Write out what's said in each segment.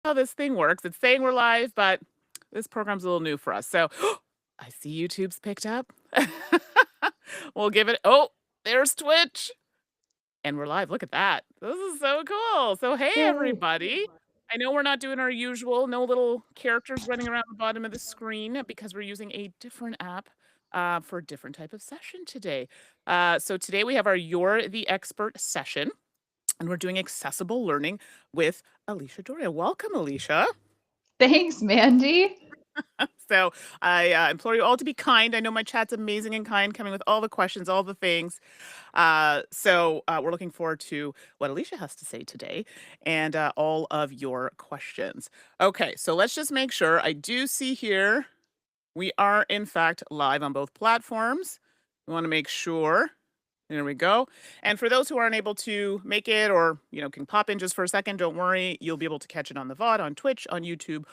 how this thing works. It's saying we're live, but this program's a little new for us. So I see YouTube's picked up. We'll give it. Oh, there's Twitch. And we're live. Look at that. This is so cool. So, hey, Yay. everybody. I know we're not doing our usual, no little characters running around the bottom of the screen because we're using a different app for a different type of session today. So, today we have our You're the Expert session, and we're doing accessible learning with Alicia Doria. Welcome, Alicia. Thanks, Mandy. So I implore you all to be kind. I know my chat's amazing and kind, coming with all the questions, all the things. We're looking forward to what Alicia has to say today and all of your questions. Okay, so let's just make sure. I do see here we are, in fact, live on both platforms. We want to make sure. There we go. And for those who aren't able to make it or, can pop in just for a second, don't worry. You'll be able to catch it on the VOD, on Twitch, on YouTube,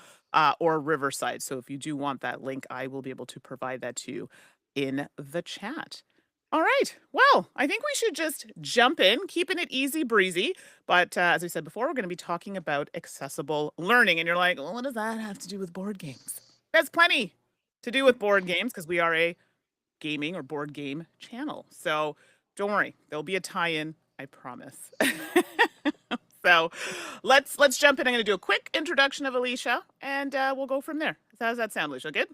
or Riverside. So if you do want that link, I will be able to provide that to you in the chat. All right. Well, I think we should just jump in, keeping it easy breezy. But as I said before, we're going to be talking about accessible learning. And you're like, well, what does that have to do with board games? There's plenty to do with board games because we are a gaming or board game channel. So don't worry, there'll be a tie-in, I promise. So let's jump in. I'm going to do a quick introduction of Alicia, and we'll go from there. How does that sound, Alicia? Good?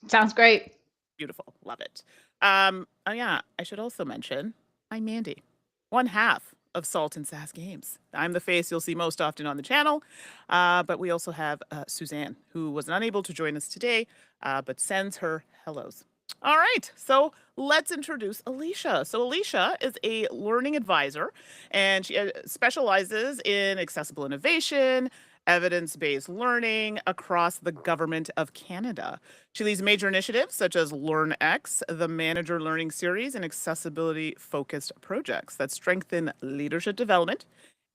Sounds great. Beautiful. Love it. Oh yeah, I should also mention I'm Mandy, one half of Salt and Sass Games. I'm the face you'll see most often on the channel, but we also have Suzanne, who was unable to join us today, but sends her hellos. All right, so let's introduce Alicia. So Alicia is a learning advisor, and she specializes in accessible innovation, evidence-based learning across the government of Canada. She leads major initiatives such as LearnX, the Manager Learning Series, and accessibility-focused projects that strengthen leadership development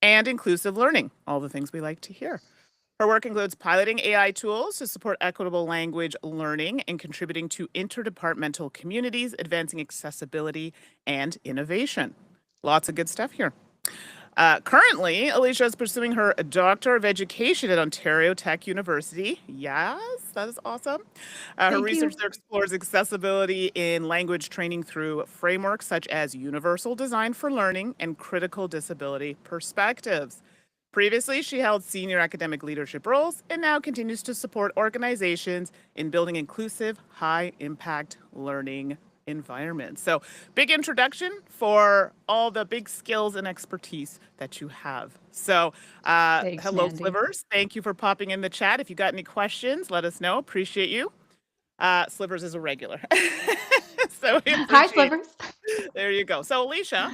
and inclusive learning, all the things we like to hear. Her work includes piloting AI tools to support equitable language learning and contributing to interdepartmental communities, advancing accessibility and innovation. Lots of good stuff here. Currently, Alicia is pursuing her Doctor of Education at Ontario Tech University. Yes, that is awesome. Her Thank research you. there explores accessibility in language training through frameworks such as universal design for learning and critical disability perspectives. Previously, she held senior academic leadership roles and now continues to support organizations in building inclusive, high impact learning environments. So, big introduction for all the big skills and expertise that you have. So, Thanks, hello, Mandy. Slivers. Thank you for popping in the chat. If you got any questions, let us know. Appreciate you. Slivers is a regular. So, we Hi, appreciate. Slivers. There you go. So, Alicia,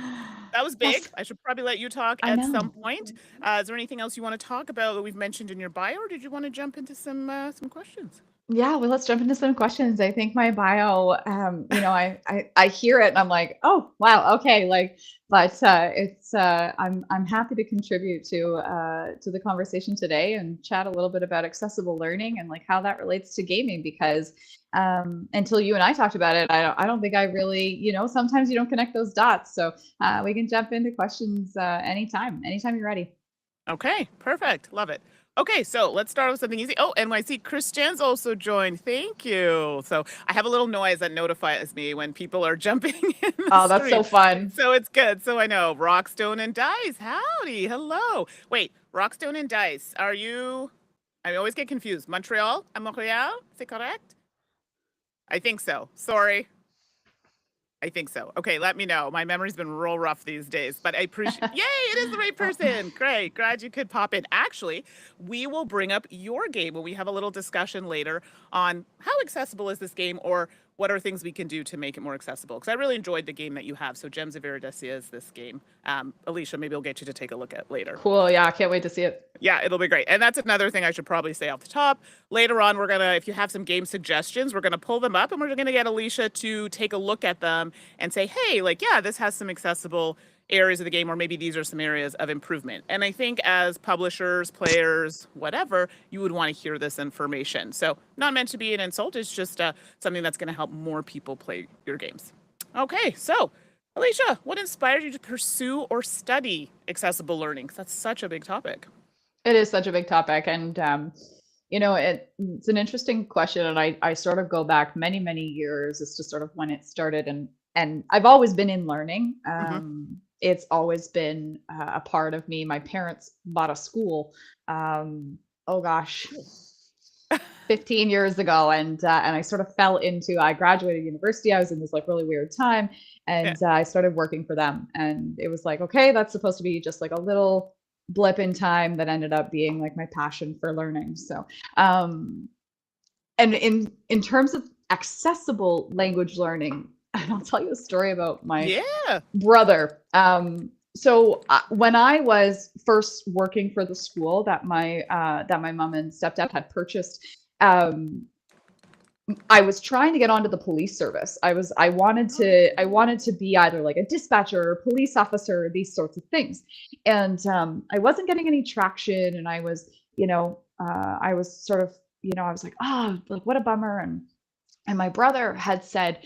that was big. Yes, I should probably let you talk I at some know. point. Is there anything else you want to talk about that we've mentioned in your bio, or did you want to jump into some questions? Yeah, well, let's jump into some questions. I think my bio, I hear it and I'm like, oh, wow, okay, but I'm happy to contribute to the conversation today and chat a little bit about accessible learning and like how that relates to gaming because until you and I talked about it, I don't think I really, sometimes you don't connect those dots. So we can jump into questions anytime you're ready. Okay, perfect. Love it. Okay, so let's start with something easy. Oh, NYC Christians also joined. Thank you. So I have a little noise that notifies me when people are jumping in the Oh, that's stream. so fun. So it's good. So I know. Rockstone and Dice. Howdy. Hello. Wait, Rockstone and Dice. Are you? I always get confused. Montreal? Montreal? C'est correct? I think so. Sorry. I think so. Okay, let me know. My memory's been real rough these days, but I appreciate. Yay, it is the right Oh, person. Great. Glad you could pop in. Actually, we will bring up your game when we have a little discussion later on how accessible is this game or what are things we can do to make it more accessible. Because I really enjoyed the game that you have. So Gems of Iridicia is this game. Alicia, maybe I'll get you to take a look at later. cool. Yeah, I can't wait to see it. Yeah, it'll be great. And that's another thing I should probably say off the top. Later on, we're going to, if you have some game suggestions, we're going to pull them up and we're going to get Alicia to take a look at them and say, hey, like, yeah, this has some accessible areas of the game, or maybe these are some areas of improvement. And I think as publishers, players, whatever, you would want to hear this information. So, not meant to be an insult, it's just something that's going to help more people play your games. Okay, so Alicia, what inspired you to pursue or study accessible learning? 'Cause that's such a big topic. It is such a big topic, and it's an interesting question, and I sort of go back many many years as to sort of when it started, and I've always been in learning. Mhm. It's always been a part of me. My parents bought a school. Oh gosh, Cool. 15 years ago, and I sort of fell into. I graduated university. I was in this like really weird time, Yeah. and I started working for them. And it was like, okay, that's supposed to be just like a little blip in time that ended up being like my passion for learning. So, and in terms of accessible language learning, and I'll tell you a story about my Yeah. brother. When I was first working for the school that my mom and stepdad had purchased, um, I was trying to get onto the police service. I wanted to be either like a dispatcher or police officer, these sorts of things. And I wasn't getting any traction, and I was sort of, I was like, oh, like what a bummer. And my brother had said,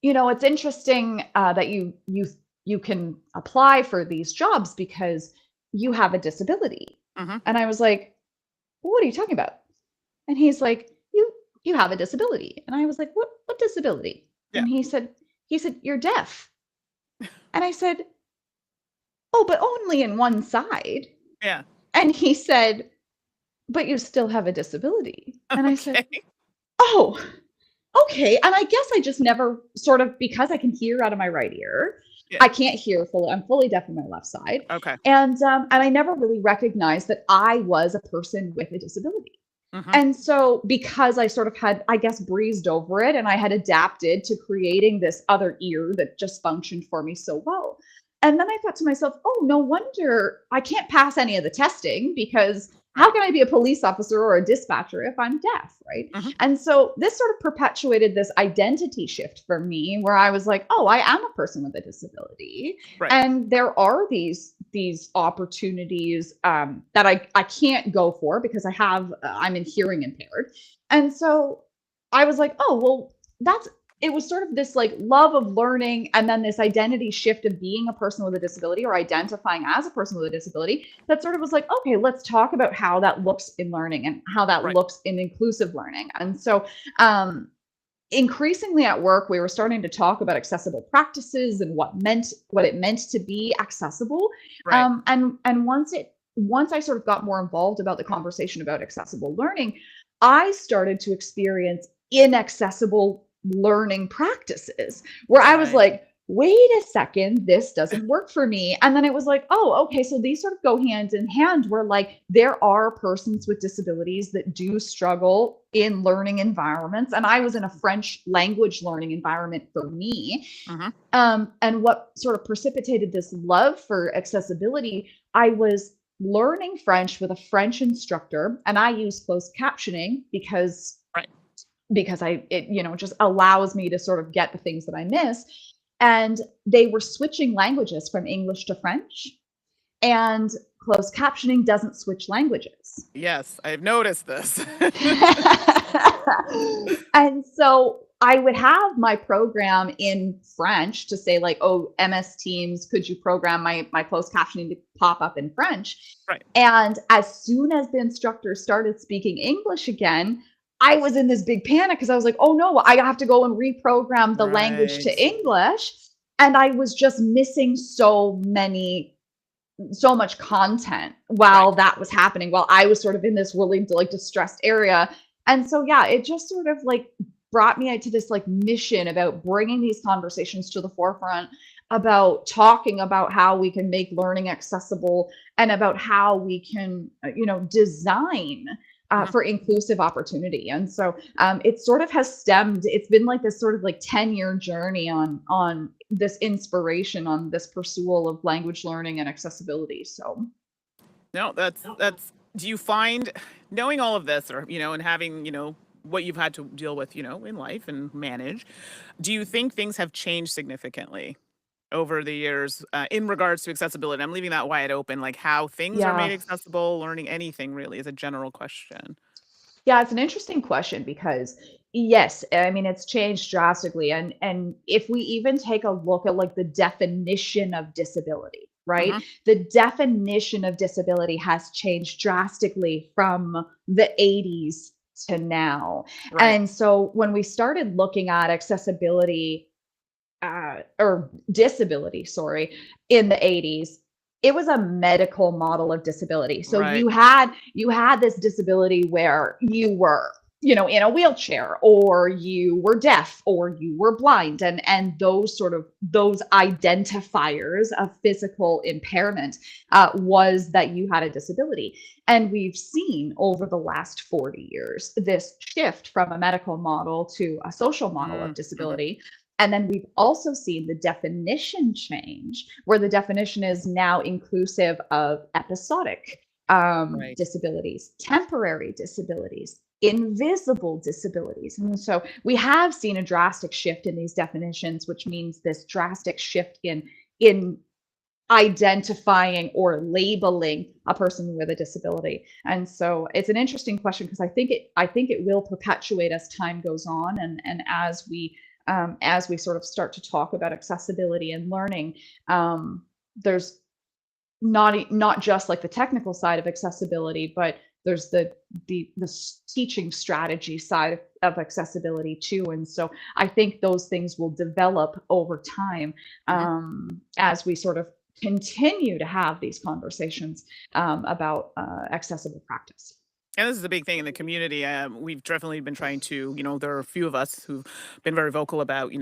it's interesting that you can apply for these jobs because you have a disability. Mhm. And I was like, well, what are you talking about? And he's like, you have a disability. And I was like, what disability? Yeah. And he said, you're deaf. And I said, oh, but only in one side. Yeah. And he said, but you still have a disability. And I said, Okay. oh, okay. And I guess I just never sort of, because I can hear out of my right ear, Yeah. I can't hear fully. I'm fully deaf on my left side. Okay. And I never really recognized that I was a person with a disability. Mhm. And so, because I sort of had, I guess, breezed over it and I had adapted to creating this other ear that just functioned for me so well. And then I thought to myself, oh, no wonder I can't pass any of the testing because how Right. can I be a police officer or a dispatcher if I'm deaf? Right. Mhm. And so this sort of perpetuated this identity shift for me where I was like, oh, I am a person with a disability. Right. And there are these opportunities that I can't go for because I'm in hearing impaired. And so I was like, oh, well, that's it was sort of this like love of learning and then this identity shift of being a person with a disability or identifying as a person with a disability that sort of was like, okay, let's talk about how that looks in learning and how that Right. looks in inclusive learning. And so increasingly at work, we were starting to talk about accessible practices and what it meant to be accessible. Right. And once I sort of got more involved about the conversation about accessible learning, I started to experience inaccessible learning practices where I was Right. like, wait a second, this doesn't work for me. And then it was like, oh, okay, so these sort of go hand in hand where like there are persons with disabilities that do struggle in learning environments. And I was in a French language learning environment for me. Mhm. And what sort of precipitated this love for accessibility, I was learning French with a French instructor, and I use closed captioning Right. because it just allows me to sort of get the things that I miss. And they were switching languages from English to French, and closed captioning doesn't switch languages. Yes, I've noticed this. And so I would have my program in French to say like, oh, MS Teams, could you program my closed captioning to pop up in French? Right. And as soon as the instructor started speaking English again, I was in this big panic because I was like, oh no, I have to go and reprogram the language Right. to English. And I was just missing so much content Right. while that was happening, while I was sort of in this really like distressed area. And so, yeah, it just sort of like brought me to this like mission about bringing these conversations to the forefront, about talking about how we can make learning accessible and about how we can, design Mhm. for inclusive opportunity. And so it sort of has stemmed. It's been like this sort of like 10-year journey on this inspiration, on this pursuit of language learning and accessibility. So No, that's do you find knowing all of this or, and having, what you've had to deal with, in life and manage, do you think things have changed significantly over the years, in regards to accessibility? I'm leaving that wide open, like how things are yeah, made accessible, learning anything really is a general question. yeah, it's an interesting question because yes, I mean it's changed drastically, and if we even take a look at like the definition of disability. right? Mhm. The definition of disability has changed drastically from the 80s to now. Right. And so when we started looking at accessibility or disability, sorry, in the 80s, it was a medical model of disability. So Right. you had this disability where you were, in a wheelchair, or you were deaf, or you were blind, and those identifiers of physical impairment was that you had a disability. And we've seen over the last 40 years this shift from a medical model to a social model of Mm. Mhm. disability. And then we've also seen the definition change, where the definition is now inclusive of episodic Right. disabilities, temporary disabilities, invisible disabilities. And so we have seen a drastic shift in these definitions, which means this drastic shift in identifying or labeling a person with a disability. And so it's an interesting question, because I think it will perpetuate as time goes on, and as we sort of start to talk about accessibility and learning. There's not just like the technical side of accessibility, but there's the teaching strategy side of accessibility too. And so I think those things will develop over time, Mhm. as we sort of continue to have these conversations about accessible practice. And this is a big thing in the community. We've definitely been trying to, there are a few of us who've been very vocal about,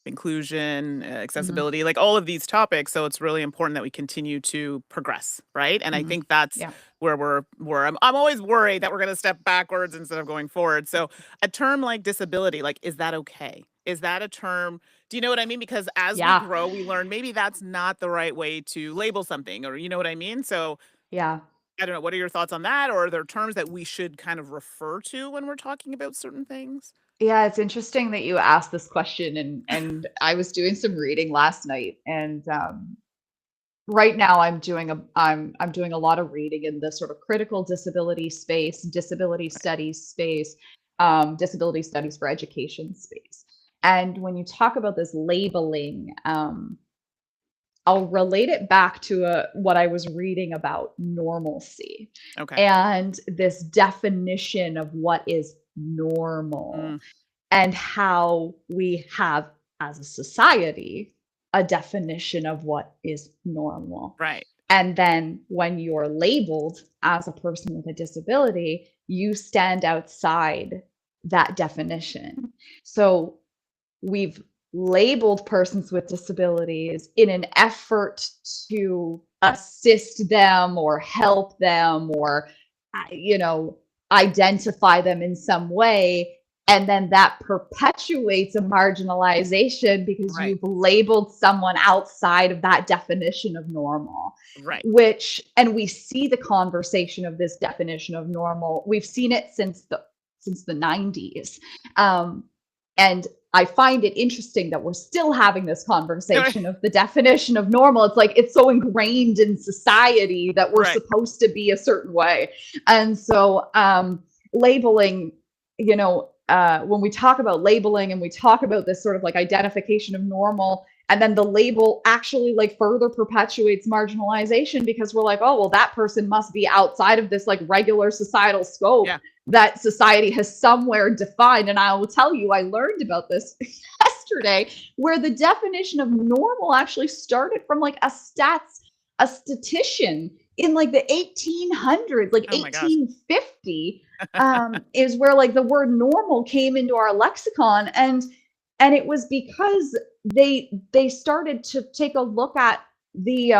inclusion, Hmm. accessibility, like all of these topics. So it's really important that we continue to progress, right? And I Hmm. think that's Yeah. where I'm always worried that we're going to step backwards instead of going forward. So a term like disability, like, is that okay? Is that a term? Do you know what I mean? Because as we Yeah. grow, we learn maybe that's not the right way to label something, or you know what I mean? So Yeah. I don't know. What are your thoughts on that? Or are there terms that we should kind of refer to when we're talking about certain things? Yeah, it's interesting that you asked this question, and I was doing some reading last night, and right now I'm doing a lot of reading in the sort of critical disability space, disability studies space, disability studies for education space. And when you talk about this labeling, I'll relate it back to what I was reading about normalcy Okay. and this definition of what is normal, Mm, and how we have, as a society, a definition of what is normal. right. And then when you're labeled as a person with a disability, you stand outside that definition. So we've labeled persons with disabilities in an effort to assist them or help them, or you know identify them in some way, and then that perpetuates a marginalization because Right. you've labeled someone outside of that definition of normal. Right. And we see the conversation of this definition of normal, we've seen it since the 90s. And I find it interesting that we're still having this conversation of the definition of normal. It's like it's so ingrained in society that we're Right. supposed to be a certain way. And so labeling, when we talk about labeling and we talk about this sort of like identification of normal, and then the label actually like further perpetuates marginalization, because we're like, oh, well, that person must be outside of this like regular societal scope Yeah. that society has somewhere defined. And I will tell you, I learned about this yesterday, where the definition of normal actually started from like a statistician in like the 1800s, like Oh my gosh. 1850, is where like the word normal came into our lexicon. And it was because they started to take a look at the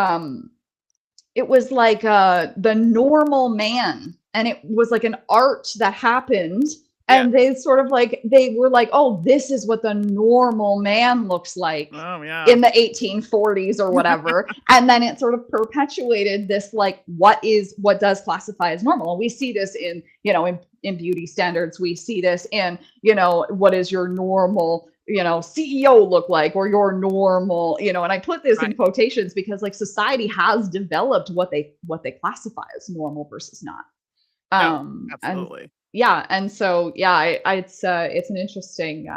it was like the normal man, and it was like an art that happened. Yeah. And they were like, oh, this is what the normal man looks like Oh, yeah. in the 1840s or whatever. And then it sort of perpetuated this like what does classify as normal. And we see this in beauty standards, we see this in what is your normal CEO look like, or your normal, and I put this in Right. quotations because like society has developed what they classify as normal versus not. No, And absolutely. yeah, and so yeah, it's an interesting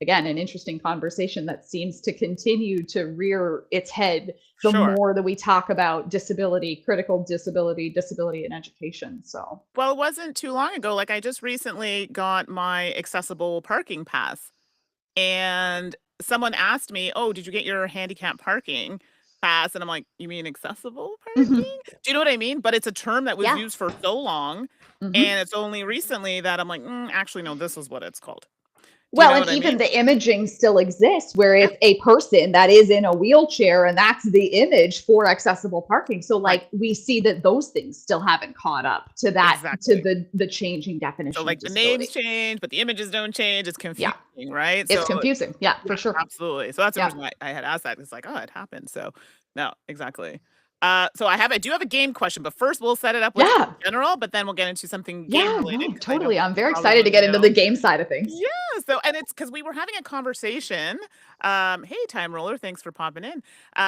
again, an interesting conversation that seems to continue to rear its head the Sure. more that we talk about disability, critical disability, disability in education. So, Well, it wasn't too long ago, like, I just recently got my accessible parking pass, and someone asked me, "Oh, did you get your handicap parking pass?" And I'm like, "You mean accessible mhm. parking?" Do you know what I mean? But it's a term that was Yeah. used for so long, Mhm. and it's only recently that I'm like, actually, no, this is what it's called." Do you Well, know and what I mean? even the imaging still exists where Yeah, it's a person that is in a wheelchair and that's the image for accessible parking. So right, like we see that those things still haven't caught up to that to exactly. the changing So, definition of like, the names disability. change, but the images don't change, it's Yeah. confusing, right? It's So confusing. Yeah, yeah, for sure. absolutely. So that's the Yeah. reason why I had asked that. It's like, oh, it happened. So no, exactly. So I do have a game question, but first we'll set it up with Yeah. general, but then we'll get into something game Yeah, related no, because I know totally. I'm people very probably excited to want to get into know. the game side of things. Yeah. So and it's because we were having a conversation. Hey, time roller, thanks for popping in.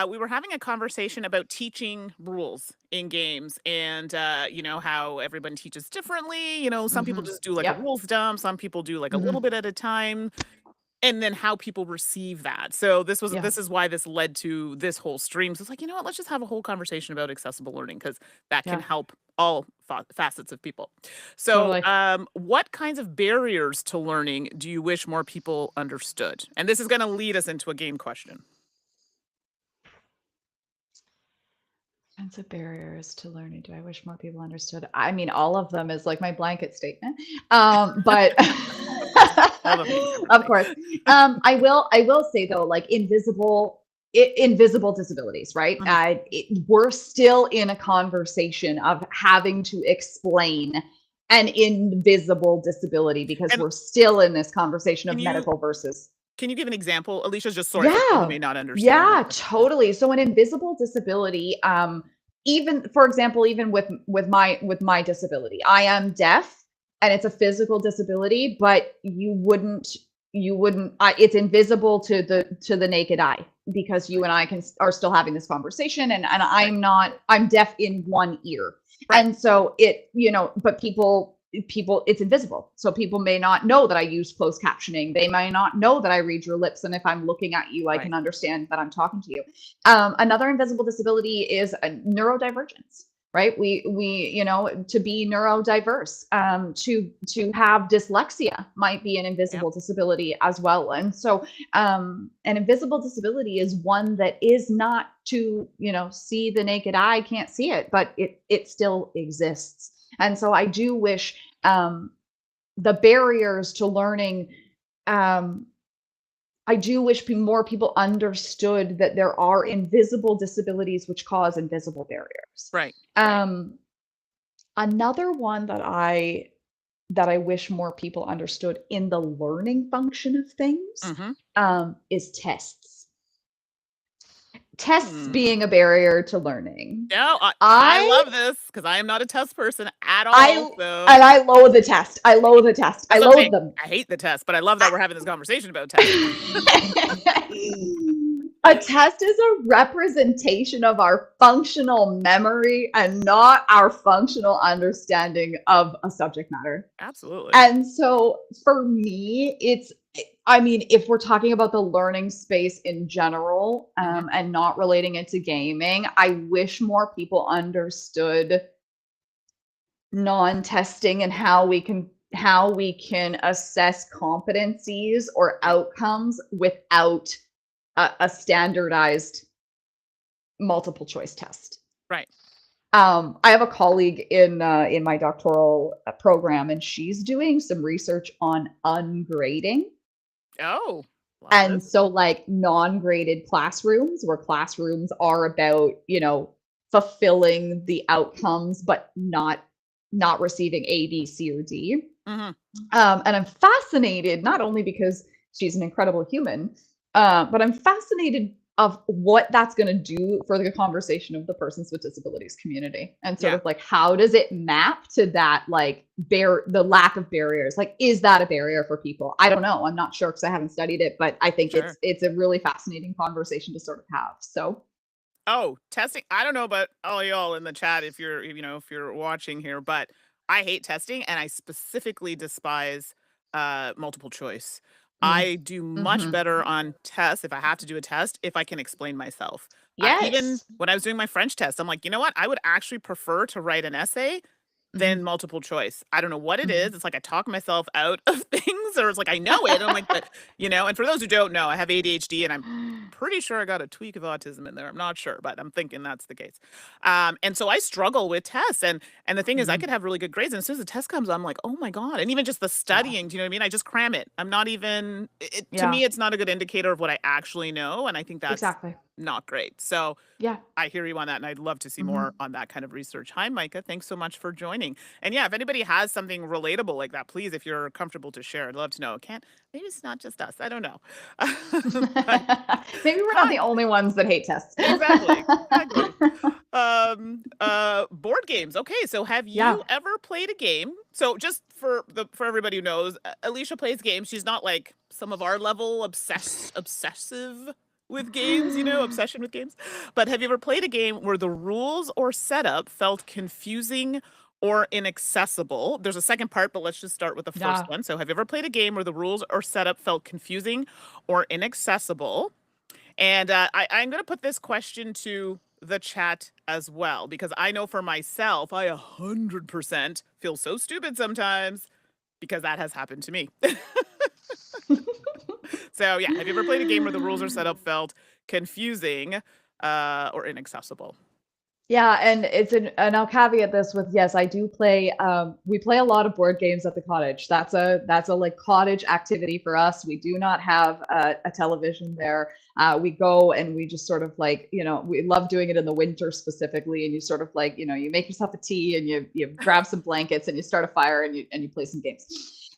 We were having a conversation about teaching rules in games and how everyone teaches differently. Some people Mhm. just do like a Yep. rules dump, some people do like a little Mhm. bit at a time and then how people receive that. So Yeah. this is why this led to this whole stream. So it's like, you know what? Let's just have a whole conversation about accessible learning because that can Yeah. help all facets of people. So, Totally. what kinds of barriers to learning do you wish more people understood? And this is going to lead us into a game question. Kinds of barriers to learning. Do I wish more people understood? I mean, all of them is like my blanket statement. But Of course, all the things, of everything. course, I will say though, like invisible disabilities, right? Mhm. We're still in a conversation of having to explain an invisible disability because And we're still in this conversation can of you medical versus can you give an example? Alicia's just sorry for people who yeah. may not understand the Yeah, question. totally. So an invisible disability, even for example, even with my disability, I am deaf and it's a physical disability, but you wouldn't it's invisible to the naked eye because you Right, and I are still having this conversation and right, I'm deaf in one ear. right, And so but people it's invisible, so people may not know that I use closed captioning. They may not know that I read your lips, and if I'm looking at you I right. can understand that I'm talking to you. Another invisible disability is a neurodivergence, right? We to be neurodiverse, to have dyslexia might be an Yep, invisible disability as well. And so an invisible disability is one that is not to see the naked eye, can't see it, but it still exists. And so I do wish the barriers to learning. Um, I do wish more people understood that there are invisible disabilities which cause invisible barriers. right, right. Um, Another one that I wish more people understood in the learning function of things Mhm. is tests. Tests Hmm. being a barrier to learning. No, I I love this because I am not a test person at I all, so and I loathe the test. I loathe the test. I that's okay. loathe them. I hate the test, but I love that I we're having this conversation about tests. A test is a representation of our functional memory and not our functional understanding of a subject matter. Absolutely. And so for me, I mean, if we're talking about the learning space in general, Mhm. and not relating it to gaming, I wish more people understood non-testing and how we can assess competencies or Right, outcomes without a standardized multiple choice test. right. I have a colleague in my doctoral program, and she's doing some research on ungrading. Oh, love And this. so, like non-graded classrooms, where classrooms are about fulfilling the outcomes, but not receiving A, B, C, or D. Mhm. And I'm fascinated not only because she's an incredible human, but I'm fascinated of what that's going to do for the conversation of the persons with disabilities community, and sort Yeah, of like how does it map to that, like the lack of barriers. Like, is that a barrier for people? I don't know. I'm not sure because I haven't studied it, but I think it's sure. it's a really fascinating conversation to sort of have. So Oh, testing. I don't know about all y'all in the chat if you're watching here, but I hate testing and I specifically despise multiple choice. Mm. I do much Mhm. better on tests if I have to do a test, if I can explain myself. Even Yes. when I was doing my French test, I'm like, you know what? I would actually prefer to write an essay than Mhm. multiple choice. I don't know what it Mhm. is. It's like I talk myself out of things, or it's like I know it. I'm like, but and for those who don't know, I have ADHD, and I'm pretty sure I got a tweak of autism in there. I'm not sure, but I'm thinking that's the case. And so I struggle with tests, and the thing is, I Mhm. could have really good grades, and as soon as the test comes, I'm like, oh my god! And even just the Yeah. studying, do you know what I mean? I just cram it. I'm not even. To Yeah. me, it's not a good indicator of what I actually know, and I think that's Exactly. not great. So Yeah. I hear you on that, and I'd love to see more Mhm. on that kind of research. Hi, Micah. Thanks so much for joining. And yeah, if anybody has something relatable like that, please, if you're comfortable to share, I'd love to know. Can't maybe it's not just us. I don't know. But Maybe we're not hi, the only ones that hate tests. exactly, exactly. Board games. Okay, so have Yeah. you ever played a game? So just for everybody who knows, Alicia plays games. She's not like some of our level obsessive with games, obsession with games. But have you ever played a game where the rules or setup felt confusing or inaccessible? There's a second part, but let's just start with the first Yeah. one. So have you ever played a game where the rules or setup felt confusing or inaccessible? And I'm going to put this question to the chat as well, because I know for myself, I 100% feel so stupid sometimes because that has happened to me. So, yeah, have you ever played a game where the rules or setup felt confusing or inaccessible? Yeah, and and I'll caveat this with yes, I do play. We play a lot of board games at the cottage. That's a like cottage activity for us. We do not have a television there. We go and we just sort of like we love doing it in the winter specifically. And you sort of like you make yourself a tea and you grab some blankets and you start a fire and you play some games.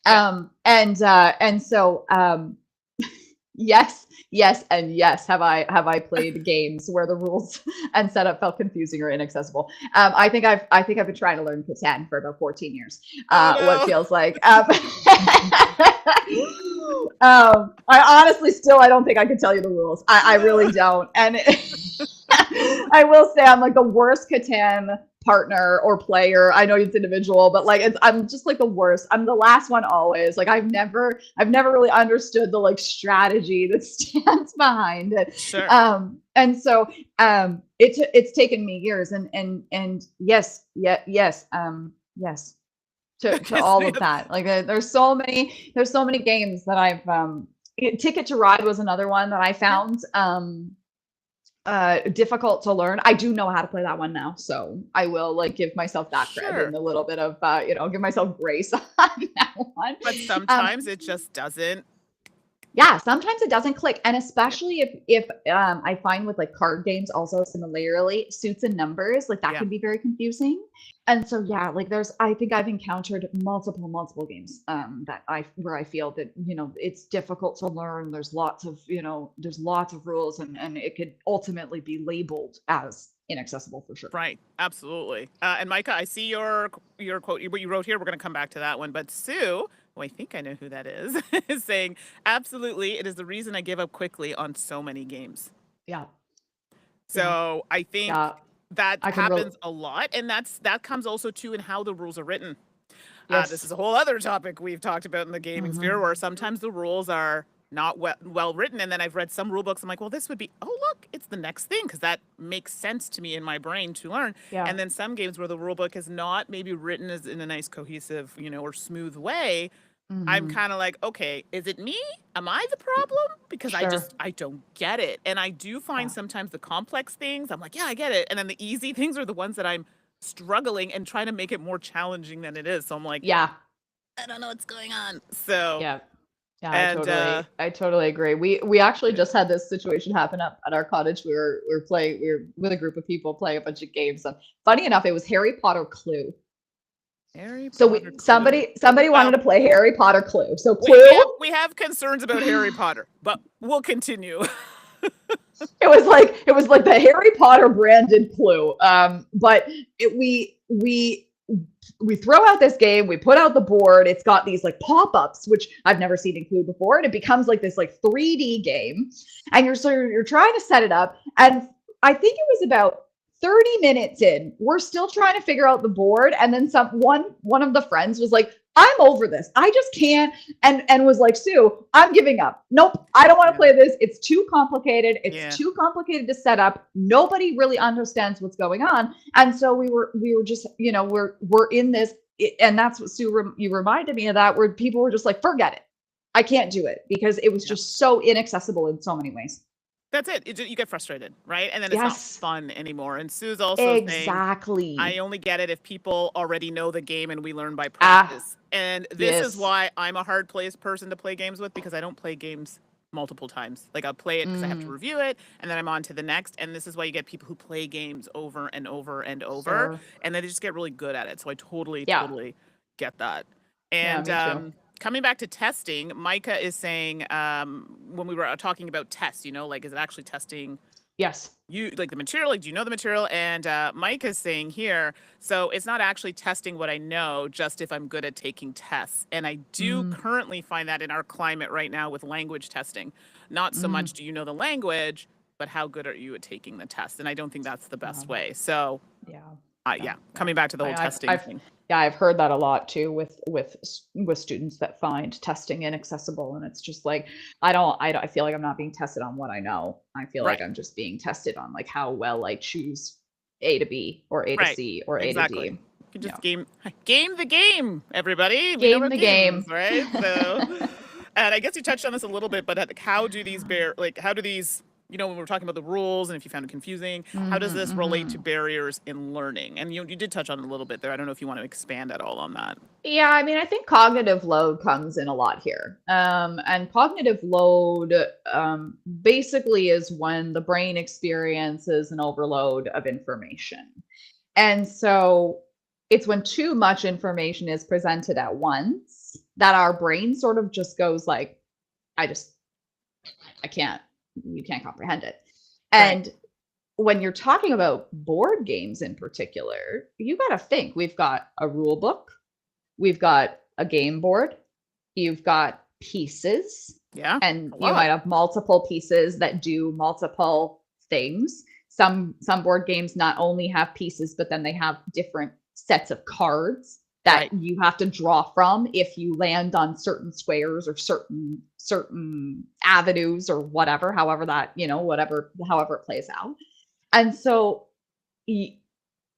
Yeah. And so yes, yes, and yes. Have I played games where the rules and setup felt confusing or inaccessible? I think I've been trying to learn Catan for about 14 years. Oh, What no. feels like. I honestly still I don't think I could tell you the rules. I really No. don't. And I will say I'm like the worst Catan partner or player. I know it's individual, but like I'm just like the worst. I'm the last one always. Like I've never really understood the like strategy that stands behind it. Sure. And so it's taken me years and yes, yeah, yes, yes to all of that. Like there's so many games that I've Ticket to Ride was another one that I Yeah. found difficult to learn. I do know how to play that one now, so I will like give myself that credit and Sure. a little bit of give myself grace on that one. But Um, sometimes it just doesn't. yeah, sometimes it doesn't click, and especially if I find with like card games also similarly suits and numbers like that Yeah. can be very confusing. And so yeah, like I think I've encountered multiple games that I where I feel that it's difficult to learn. There's lots of rules and it could ultimately be labeled as inaccessible for sure. Right, absolutely. And Micah, I see your quote, what you wrote here. We're going to come back to that one. But Sue, who I think I know who that is, is saying, absolutely, it is the reason I give up quickly on so many games. Yeah, yeah, So I think yeah. that I can happens a lot, and that comes also too in how the rules are written. This is yes. a whole other topic we've talked about in the gaming sphere, Hmm. where sometimes the rules are not well written, and then I've read some rule books. I'm like, well, this would be, oh look, it's the next thing because that makes sense to me in my brain to learn. Yeah. And then some games where the rule book is not maybe written as in a nice cohesive, or smooth way. I'm Hmm. kind of like, okay, is it me? Am I the problem? Because Sure. I don't get it. And I do find Yeah. sometimes the complex things, I'm like, yeah, I get it. And then the easy things are the ones that I'm struggling and trying to make it more challenging than it is. So I'm like, Yeah. I don't know what's going on. So, Yeah. Yeah, I and totally I totally agree. We actually yeah. just had this situation happen up at our cottage. We were with a group of people playing a bunch of games. And funny enough, it was Harry Potter Clue. Harry So Potter we Clue. somebody wanted Well, to play Harry Potter Clue. So wait, Clue, we have concerns about Harry Potter, but we'll continue. it was like the Harry Potter branded Clue. But we throw out this game, we put out the board, it's got these like pop-ups, which I've never seen in Clue before, and it becomes like this like 3D game. And you're trying to set it up. And I think it was about 30 minutes in, we're still trying to figure out the board. And then one of the friends was like, I'm over this. I just can't. And was like, Sue, I'm giving up. Nope. I don't want to Yeah. play this. It's too complicated. It's Yeah. too complicated to set up. Nobody really understands what's going on. And so we were just, we're in this. And that's what Sue, you reminded me of that, where people were just like, forget it. I can't do it, because it was Yeah. just so inaccessible in so many ways. That's it. You get frustrated, right? And then it's not Yes, fun anymore. And Sue's also saying, I exactly. only get it if people already know the game and we learn by Ah, practice. And this is yes. why I'm a hard place person to play games with, because I don't play games multiple times. Like I'll play it because I have to Mm, review it and then I'm on to the next. And this is why you get people who play games over and over and over sure. and then they just get really good at it. So I totally, Yeah. totally get that. Yeah, And me too. coming back to testing, Micah is saying when we were talking about tests, like is it actually testing Yes. you like the material, like do you know the material? And Mike is saying here, so it's not actually testing what I know, just if I'm good at taking tests. And I do Mm, currently find that in our climate right now with language testing, not so mm, much do you know the language, but how good are you at taking the test? And I don't think that's the best um, way. So yeah. Yeah. yeah, Yeah. coming back to the whole testing I've thing. yeah, I've heard that a lot too, with students that find testing inaccessible, and it's just like, I feel like I'm not being tested on what I know. I feel like Right. I'm just being tested on like how well I choose A to B or A to Right. C or A to Exactly. D. You can Yeah. just game the game, everybody. We know Game about the games, game. right? So, and I guess you touched on this a little bit, but how do these, when we're talking about the rules and if you found it confusing, how does this relate to Mhm. barriers in learning? And you did touch on it a little bit there. I don't know if you want to expand at all on that. Yeah, I mean, I think cognitive load comes in a lot here. And cognitive load basically is when the brain experiences an overload of information. And so it's when too much information is presented at once that our brain sort of just goes like, I just, I can't, you can't comprehend it. Right. And when you're talking about board games in particular, you got to think we've got a rule book, we've got a game board, you've got pieces, Yeah. and A you might lot. have multiple pieces that do multiple things. Some board games not only have pieces, but then they have different sets of cards that Right. you have to draw from if you land on certain squares or certain avenues or whatever, however that, however it plays out. And so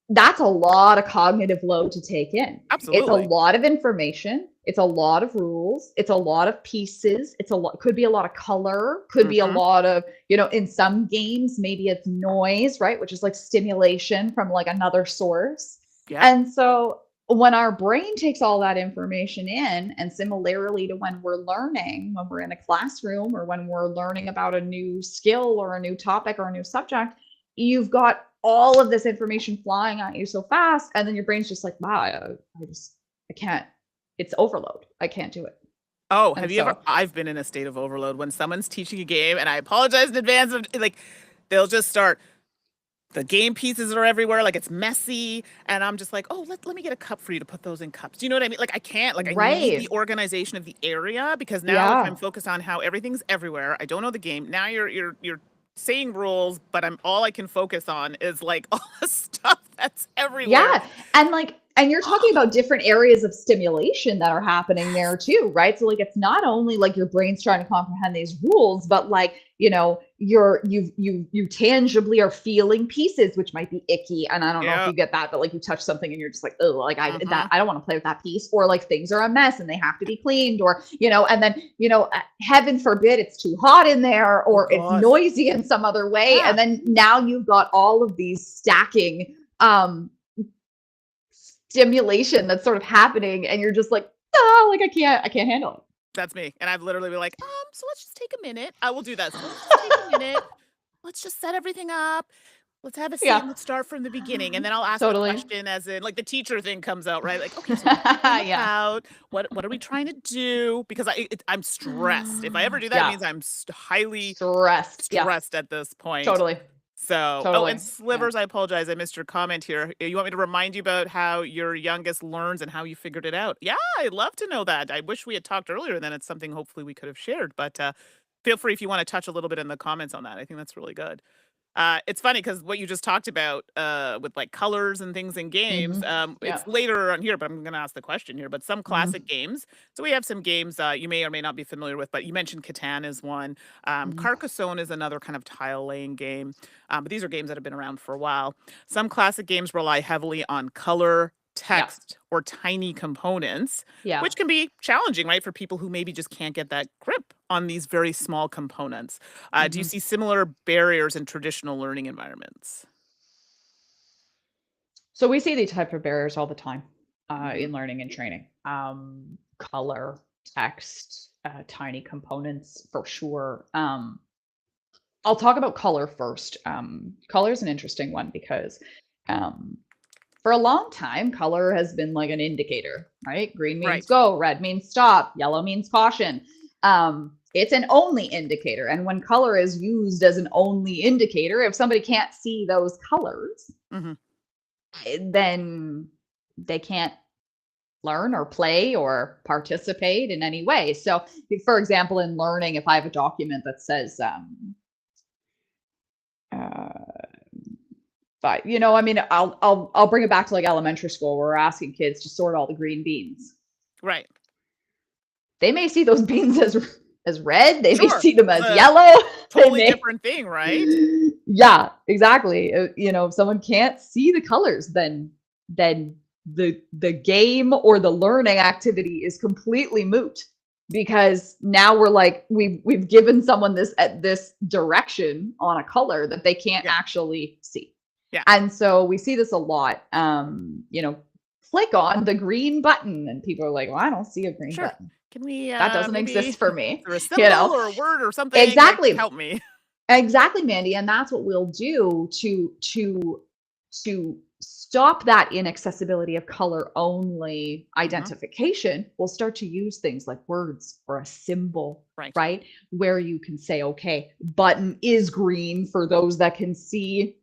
that's a lot of cognitive load to take in. It's a Absolutely. lot of information. It's a lot of rules. It's a lot of pieces. It's a lot, could be a lot of color, could be a Mm-hmm. lot of, in some games, maybe it's noise, right? Which is like stimulation from like another source. Yep. And so when our brain takes all that information in, and similarly to when we're learning, when we're in a classroom or when we're learning about a new skill or a new topic or a new subject, you've got all of this information flying at you so fast, and then your brain's just like, wow, I can't, it's overload, I can't do it. Oh, And have you ever? so I've been in a state of overload when someone's teaching a game, and I apologize in advance. Of like, they'll just start. The game pieces are everywhere, like it's messy, and I'm just like, oh, let me get a cup for you to put those in cups. Do you know what I mean? Like I can't. Like I need the right, organization of the area because now if I'm yeah, focused on how everything's everywhere, I don't know the game. Now you're saying rules, but I'm all I can focus on is like all the stuff that's everywhere. yeah. And you're talking about different areas of stimulation that are happening Yes. there too, right? So like it's not only like your brain's trying to comprehend these rules, but like, you tangibly are feeling pieces, which might be icky. And I don't know if Yeah. you get that, but like you touch something and you're just like, oh, like Mm-hmm. I don't want to play with that piece, or like things are a mess and they have to be cleaned, or and then heaven forbid it's too hot in there, Oh or it's God. noisy in some other way, Yeah. and then now you've got all of these stacking stimulation that's sort of happening, and you're just like, like I can't handle it. That's me. And I've literally been like, so let's just take a minute. I will do that. So let's just take a minute. Let's just set everything up. Let's have a seat Yeah, and let's start from the beginning. And then I'll ask a totally. question as in like the teacher thing comes out, right? Like, okay, so what's the game Yeah. about? What are we trying to do? Because I'm stressed. If I ever do that, it Yeah. means I'm highly Stressed. Yeah. stressed at this point. Totally. So, oh, and Totally. Yeah. Slivers, I apologize. I missed your comment here. You want me to remind you about how your youngest learns and how you figured it out? Yeah, I'd love to know that. I wish we had talked earlier, then it's something hopefully we could have shared. But feel free if you want to touch a little bit in the comments on that. I think that's really good. It's funny because what you just talked about, with, like, colors and things in games, Yeah. it's later on here, but I'm gonna ask the question here, but some classic hmm games, so we have some games, you may or may not be familiar with, but you mentioned Catan is one, hmm Carcassonne is another kind of tile-laying game, but these are games that have been around for a while. Some classic games rely heavily on color, Yeah. text, or tiny components, Yeah. which can be challenging, right, for people who maybe just can't get that grip on these very small components. Do you hmm see similar barriers in traditional learning environments? So we see these type of barriers all the time Mhm. in learning and training. Color, text, tiny components for sure. I'll talk about color first. Color is an interesting one because um, for a long time, color has been like an indicator, right? Green means Right. go, red means stop, yellow means caution. It's an only indicator. And when color is used as an only indicator, if somebody can't see those colors, Mhm. then they can't learn or play or participate in any way. So, for example, in learning, if I have a document that says, uh, but I mean, I'll bring it back to like elementary school where we're asking kids to sort all the green beans. Right. They may see those beans as red. They may Sure. see them It's as a yellow. They totally may, different thing, right? yeah, exactly. If someone can't see the colors, then the game or the learning activity is completely moot because now we're like we've given someone this direction on a color that they can't Yeah. actually see. Yeah. And so we see this a lot. Click on the green button and people are like, well, I don't see a green Sure. button. Can we, That doesn't maybe exist for me. through a you symbol know or a word or something that can exactly. help me? Exactly, Mandy, and that's what we'll do to stop that inaccessibility of color only Mhm. identification. We'll start to use things like words or a symbol, Right. right? Where you can say, okay, button is green for those that can see.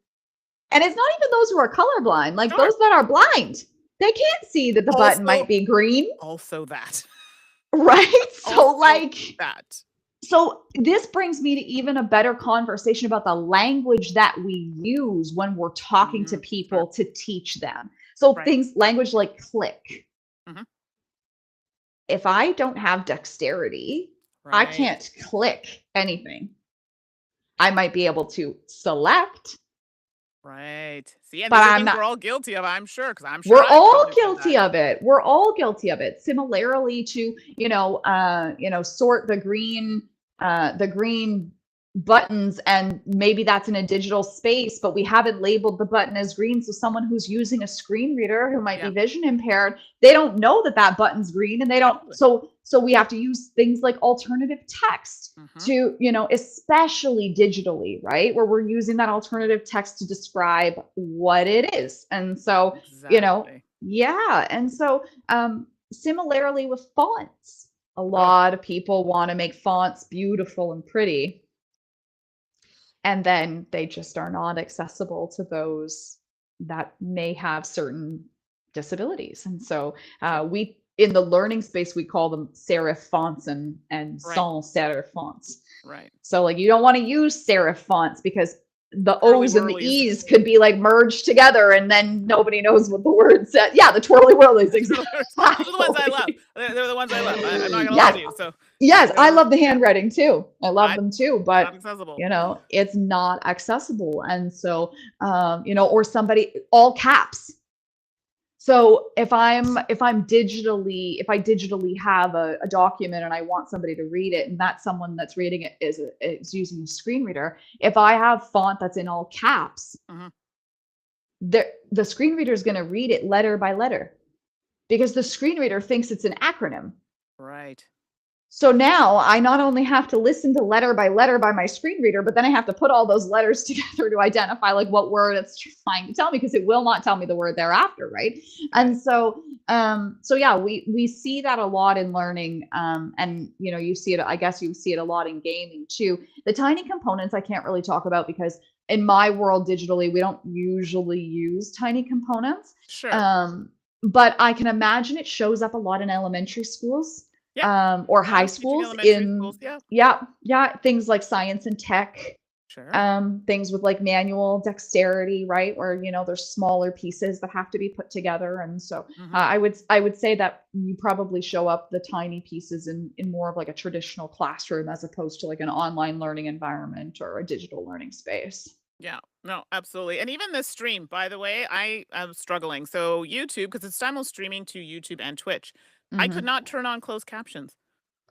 And it's not even those who are colorblind, like Sure. those that are blind. They can't see that the button Also might be green, also that. right? So Also like that. So this brings me to even a better conversation about the language that we use when we're talking to Sure. people to teach them. So Right. things language like click. Mhm. If I don't have dexterity, I Right. can't click anything. I might be able to select, Right. See, and but these are I'm things not. we're all guilty of, I'm sure, because 'cause I'm sure We're I've all probably said that. guilty of it. We're all guilty of it. Similarly to, sort the green buttons, and maybe that's in a digital space, but we haven't labeled the button as green. So someone who's using a screen reader who might be Yeah. vision impaired, they don't know that that button's green, and they don't. Totally. So we have to use things like alternative text Mhm. to, especially digitally, right? Where we're using that alternative text to describe what it is. And so Exactly. yeah. And so, similarly with fonts, a Ugh. lot of people want to make fonts beautiful and pretty, and then they just are not accessible to those that may have certain disabilities. And so, Sure. we in the learning space we call them serif fonts and Right. sans serif fonts. Right. So like you don't want to use serif fonts because the Twirly O's and the whirlies. E's could be like merged together and then nobody knows what the word said. Yeah, the twirly whirlies, The twirly whirlies. Those are the ones I love. exactly. They're the ones I love. I'm not gonna lie Yes, to you, so yes, I they're love the yeah, handwriting too. I love I them too, not but accessible. it's not accessible. And so, or somebody all caps. So if I digitally have a document and I want somebody to read it, and that's someone that's reading it is using a screen reader. If I have font that's in all caps, Mhm. the screen reader is going to read it letter by letter because the screen reader thinks it's an acronym. Right. So now I not only have to listen to letter by my screen reader, but then I have to put all those letters together to identify like what word it's trying to tell me because it will not tell me the word thereafter, right? Right. And so yeah, we see that a lot in learning, and you see it. I guess you see it a lot in gaming too. The tiny components I can't really talk about because in my world digitally we don't usually use tiny components, Sure. um, but I can imagine it shows up a lot in elementary schools Yeah. or Yeah, high teaching schools elementary in schools, yeah. yeah things like science and tech, Sure. Things with like manual dexterity, right? Where, there's smaller pieces that have to be put together. And so Mhm. I would say that you probably show up the tiny pieces in more of like a traditional classroom as opposed to like an online learning environment or a digital learning space. Yeah. No, absolutely. And even this stream, by the way, I am struggling. So YouTube, because it's simul streaming to YouTube and Twitch, I could Mm-hmm. not turn on closed captions.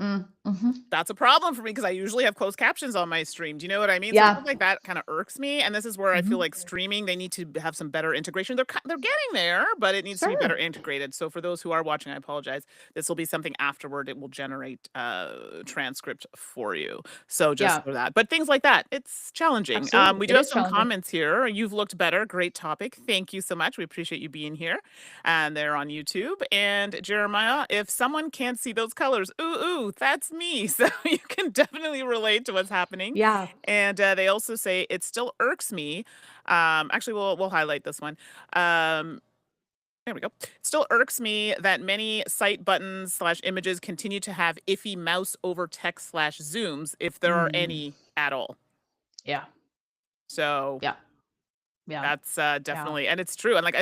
Mm-hmm. That's a problem for me because I usually have closed captions on my stream. Do you know what I mean? So Yeah. stuff like that kind of irks me, and this is where I feel Hmm. like streaming, they need to have some better integration. They're getting there, but it needs to be better Sure. integrated. So for those who are watching, I apologize. This will be something afterward. It will generate transcript for you. So just Yeah. for that. But things like that, it's challenging. Absolutely. We do It have is some challenging. comments here. You've looked better. Great topic. Thank you so much. We appreciate you being here. And they're on YouTube. And Jeremiah, if someone can't see those colors, ooh, that's me. So you can definitely relate to what's happening. Yeah. And they also say it still irks me. Actually, we'll highlight this one. Um, there we go. Still irks me that many site buttons slash images continue to have iffy mouse over text slash zooms if there are Mm. any at all. Yeah. So Yeah. Yeah. that's Yeah. definitely, and it's true. And like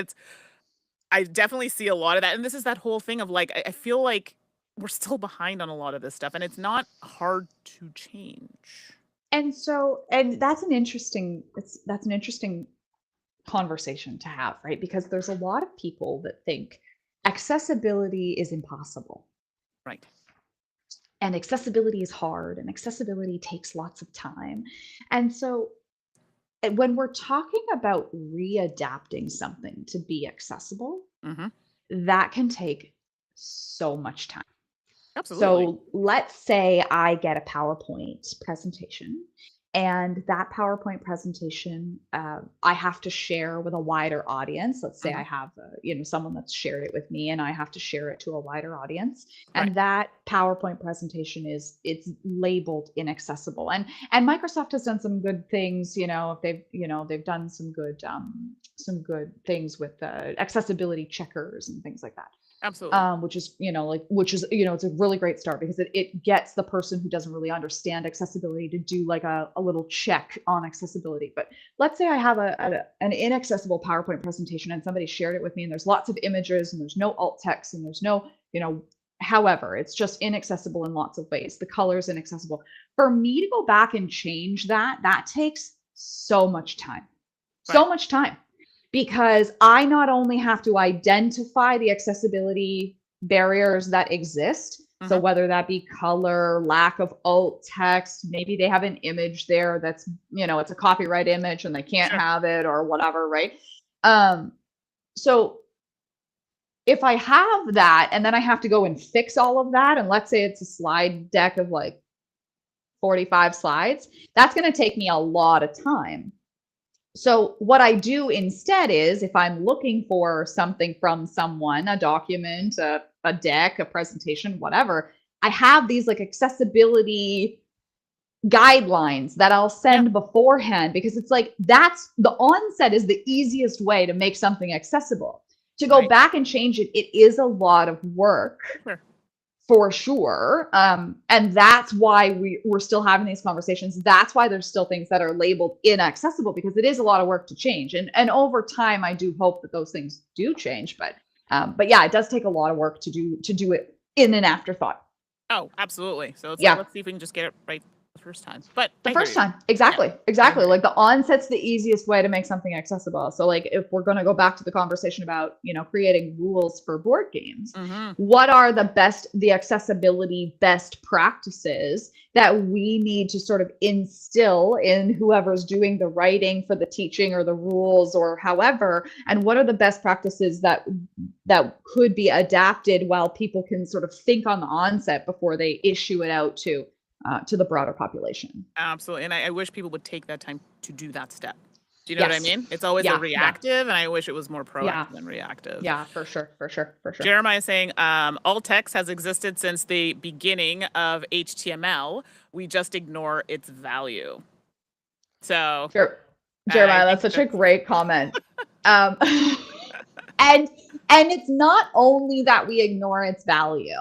I definitely see a lot of that, and this is that whole thing of, like, I feel like we're still behind on a lot of this stuff, and it's not hard to change. And that's an interesting conversation to have, right? Because there's a lot of people that think accessibility is impossible Right. and accessibility is hard and accessibility takes lots of time. And so when we're talking about readapting something to be accessible, Mhm. that can take so much time. Absolutely. So let's say I get a PowerPoint presentation, and that PowerPoint presentation, I have to share with a wider audience. Let's say I Mhm. have, someone that's shared it with me, and I have to share it to a wider audience. Right. And that PowerPoint presentation it's labeled inaccessible. And Microsoft has done some good things. They've done some good things with accessibility checkers and things like that, Absolutely. which is it's a really great start because it gets the person who doesn't really understand accessibility to do like a little check on accessibility. But let's say I have an inaccessible PowerPoint presentation and somebody shared it with me, and there's lots of images and there's no alt text and there's no, however, it's just inaccessible in lots of ways. The color's inaccessible. For me to go back and change that takes so much time. Right. So much time, because I not only have to identify the accessibility barriers that exist, so Mhm. whether that be color, lack of alt text, maybe they have an image there that's, it's a copyright image and they can't Sure. have it or whatever, right? Um, so if I have that and then I have to go and fix all of that, and let's say it's a slide deck of like 45 slides, that's going to take me a lot of time. So what I do instead is, if I'm looking for something from someone, a document, a deck, a presentation, whatever, I have these like accessibility guidelines that I'll Yeah. send beforehand, because it's like that's the onset is the easiest way to make something accessible. To go Right. back and change it, it is a lot of work Sure. for sure. And that's why we're still having these conversations. That's why there's still things that are labeled inaccessible, because it is a lot of work to change. And over time, I do hope that those things do change. But yeah, it does take a lot of work to do it in an afterthought. Oh, absolutely. So it's like, Yeah. let's see if we can just get it right the first time. But The I hear first you. time. Yeah. Exactly. I Exactly. hear you. Like the onset's the easiest way to make something accessible. So like if we're going to go back to the conversation about, creating rules for board games, Mhm. what are the accessibility best practices that we need to sort of instill in whoever's doing the writing for the teaching or the rules or however, and what are the best practices that could be adapted while people can sort of think on the onset before they issue it out to the broader population. Absolutely. And I wish people would take that time to do that step. Do you know what I Yes. mean? It's always a Yeah, yeah, reactive, and I wish it was more yeah, proactive than reactive. yeah, for sure, for sure, for sure. Jeremiah is saying, alt text has existed since the beginning of HTML. We just ignore its value. So Sure. I Jeremiah, that's think such a that's great comment. Um, and and it's not only that we ignore its value.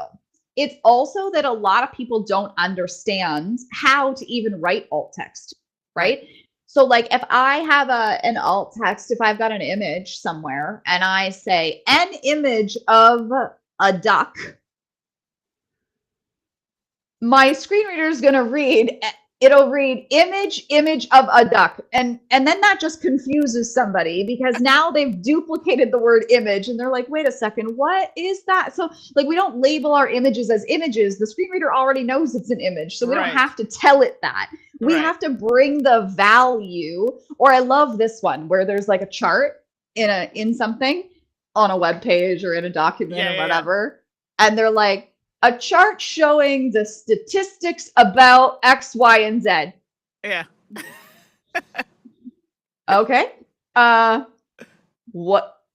It's also that a lot of people don't understand how to even write alt text, right. right? So like if I have an alt text, if I've got an image somewhere and I say an image of a duck, my screen reader is going to read, it'll read image of a duck, and then that just confuses somebody because now they've duplicated the word image and they're like, wait a second, what is that? So like we don't label our images as images. The screen reader already knows it's an image, so we don't Right. have to tell it that. We Right. have to bring the value. Or I love this one where there's like a chart in something on a web page or in a document Yeah. or Yeah. Yeah. whatever, and they're like, a chart showing the statistics about X, Y, and Z. Yeah. Okay.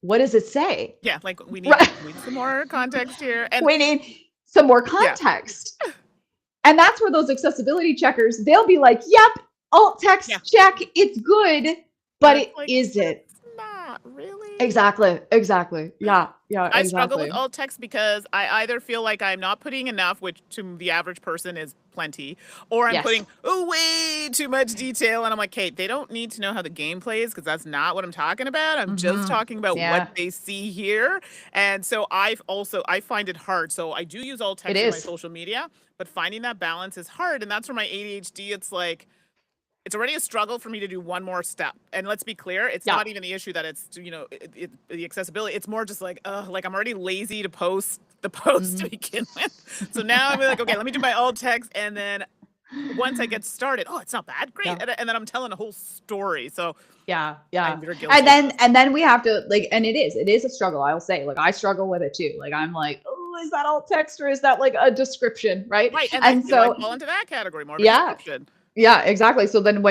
What does it say? Yeah. Like Right. we need some more context here. And We need some more yeah. context. And that's where those accessibility checkers, they'll be like, yep, alt text Yeah. check, it's good, But but it's it like, is it. it's not really. Exactly. Yeah, I struggle with exactly. alt text because I either feel like I'm not putting enough, which to the average person is plenty, or I'm Yes. putting way too much detail. And I'm like, Kate, they don't need to know how the game plays because that's not what I'm talking about. I'm just Mm-hmm. talking about what Yeah, they see here. And so I find it hard. So I do use alt it text in my is. social media, but finding that balance is hard. And that's where my ADHD, it's like, it's already a struggle for me to do one more step. And let's be clear, it's Yeah. not even the issue that it's, the accessibility. It's more just like I'm already lazy to post the post to Mm-hmm. begin with. So now I'm like, okay, let me do my alt text. And then once I get started, oh, it's not bad. Great. Yeah. And then I'm telling a whole story. So Yeah. I'm very And guilty of then this. and then we have to like, and it is a struggle, I'll say. Like I struggle with it too. Like I'm like, oh, is that alt text or is that like a description? Right. Right. And I And feel I so fall into that category, more of a yeah, description. yeah, exactly. So then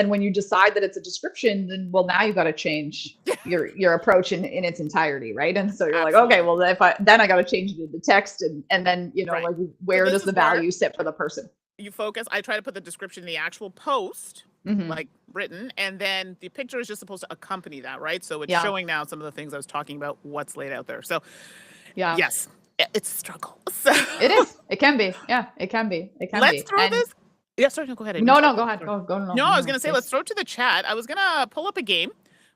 when you decide that it's a description, then well now you got to change your approach in its entirety, right? And so you're like, okay, Absolutely. well then I got to change it into text, and then Right. like So where this does is the where value sit for the person? you focus. I try to put the description in the actual post, Hmm. like written, and then the picture is just supposed to accompany that, right? So it's Yeah, showing now some of the things I was talking about, what's laid out there. So yeah, yes, it's a struggle. So it is. It can be. Yeah, it can be. It can let's be. throw And this. Yeah, sorry, no, go ahead. I no, interrupted. no, go ahead. Sorry. Go no, No, I was no, gonna say let's please. throw it to the chat. I was gonna pull up a game.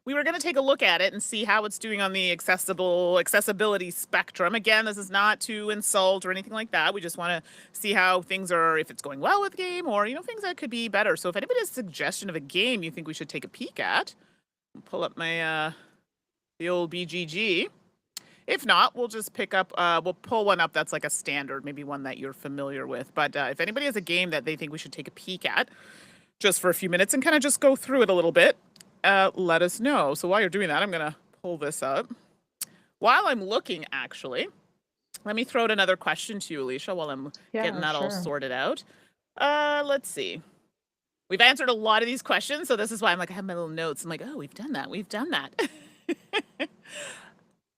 We were gonna take a look at it and see how it's doing on the accessibility spectrum. Again, this is not to insult or anything like that. We just want to see how things are, if it's going well with the game, or things that could be better. So if anybody has a suggestion of a game you think we should take a peek at, I'll pull up my the old BGG. If not, we'll just pick up, we'll pull one up that's like a standard, maybe one that you're familiar with. But if anybody has a game that they think we should take a peek at just for a few minutes and kind of just go through it a little bit, let us know. So while you're doing that, I'm going to pull this up. While I'm looking, actually, let me throw out another question to you, Alicia, while I'm getting Yeah, that all sure. sorted out. Let's see. We've answered a lot of these questions, so this is why I'm like, I have my little notes. I'm like, oh, we've done that. We've done that.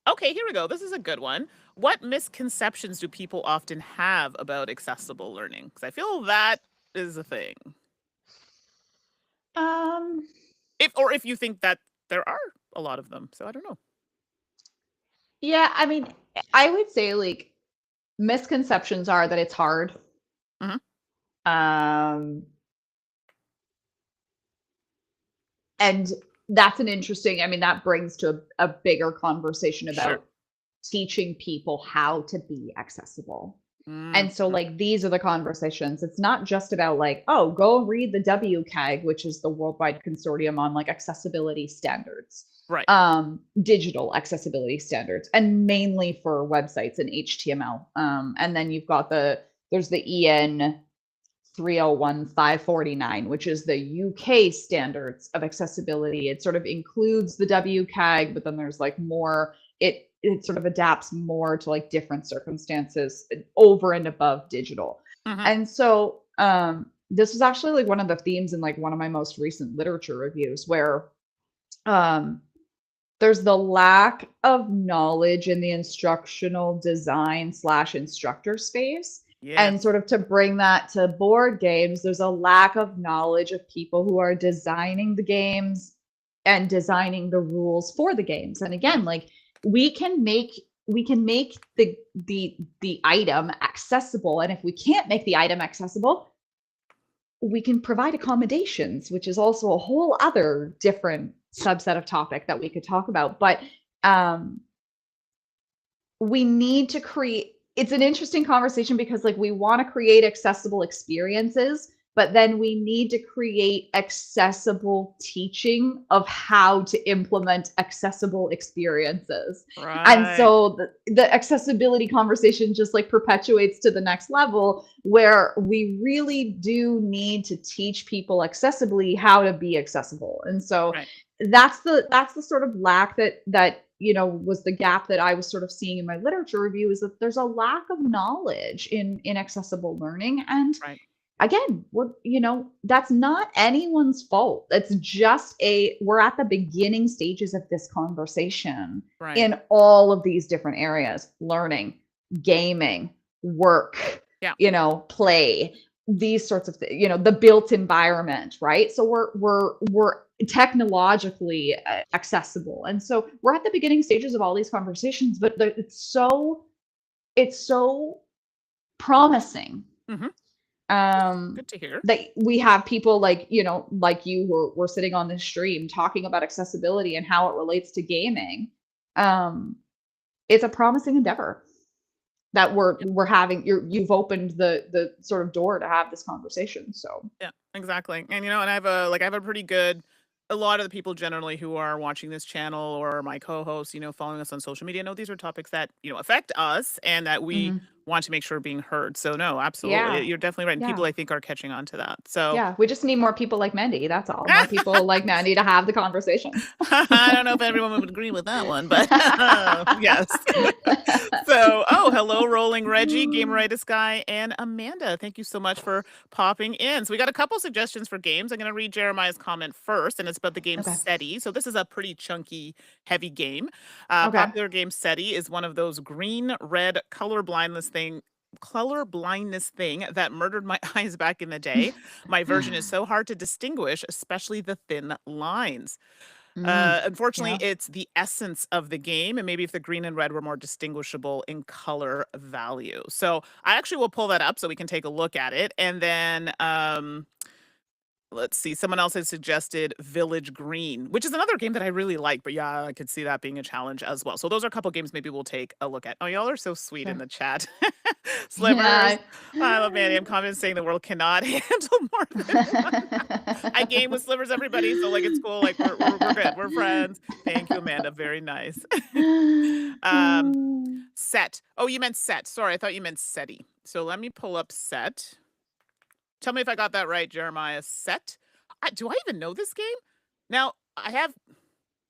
Okay, here we go. This is a good one. What misconceptions do people often have about accessible learning? Because I feel that is a thing. Um, If you think that there are a lot of them. So I don't know. yeah, I mean, I would say like misconceptions are that it's hard. Hmm. Um, and that's an interesting, I mean, that brings to a bigger conversation Sure. about teaching people how to be accessible. And so, Hmm. like, these are the conversations. It's not just about, like, oh, go read the WCAG, which is the Worldwide Consortium on like accessibility standards, Right. digital accessibility standards, and mainly for websites and HTML. And then you've got there's the EN 301549, which is the UK standards of accessibility. It sort of includes the WCAG, but then there's like more, it sort of adapts more to like different circumstances over and above digital. Hmm. And so this was actually like one of the themes in like one of my most recent literature reviews where um there's the lack of knowledge in the instructional design slash instructor space. And Yes. sort of to bring that to board games, there's a lack of knowledge of people who are designing the games and designing the rules for the games. And Yeah. again, like we can make the item accessible. And if we can't make the item accessible, we can provide accommodations, which is also a whole other different subset of topic that we could talk about. But um, we need to create, it's an interesting conversation because like we want to create accessible experiences, but then we need to create accessible teaching of how to implement accessible experiences. And Right. so the accessibility conversation just like perpetuates to the next level, where we really do need to teach people accessibly how to be accessible. And so Right. that's the sort of lack that was the gap that I was sort of seeing in my literature review, is that there's a lack of knowledge in accessible learning. And Right. again, that's not anyone's fault. It's just we're at the beginning stages of this conversation Right. in all of these different areas: learning, gaming, work, Yeah. play, these sorts of things, the built environment, right? So we're technologically accessible. And so we're at the beginning stages of all these conversations, but it's so promising, Hmm. um Good to hear. that we have people like like you, who are, we're sitting on this stream talking about accessibility and how it relates to gaming. um it's a promising endeavor that we're having. You've opened the sort of door to have this conversation. So Yeah, exactly. And and I have a pretty good a lot of the people generally who are watching this channel or my co-hosts, following us on social media know these are topics that, affect us and that we mhm. want to make sure are being heard. So no, absolutely. Yeah, You're definitely right. And people yeah, I think are catching on to that. So yeah, we just need more people like Mandy, that's all. More people like Mandy to have the conversation. I don't know if everyone would agree with that one, but yes. So, oh, hello, Rolling Reggie, Gameritis Guy, and Amanda. Thank you so much for popping in. So, we got a couple suggestions for games. I'm going to read Jeremiah's comment first, and it's about the game Okay. SETI. So, this is a pretty chunky, heavy game. Okay. Popular game SETI is one of those green red color blindness thing that murdered my eyes back in the day. My version is so hard to distinguish, especially the thin lines. Unfortunately, Yeah. it's the essence of the game, and maybe if the green and red were more distinguishable in color value. So I actually will pull that up so we can take a look at it. And then let's see, someone else has suggested Village Green, which is another game that I really like, but yeah, I could see that being a challenge as well. So those are a couple games maybe we'll take a look at. Oh, y'all are so sweet in Sure. the chat. Slivers. Yeah. I love Manny. I'm confident saying the world cannot handle more than I game with Slivers, everybody. So like it's cool. Like we're good. We're friends. Thank you, Amanda. Very nice. um, Set. Oh, you meant set. Sorry, I thought you meant SETI. So let me pull up set. Tell me if I got that right, Jeremiah. Set. Do I even know this game? Now I have.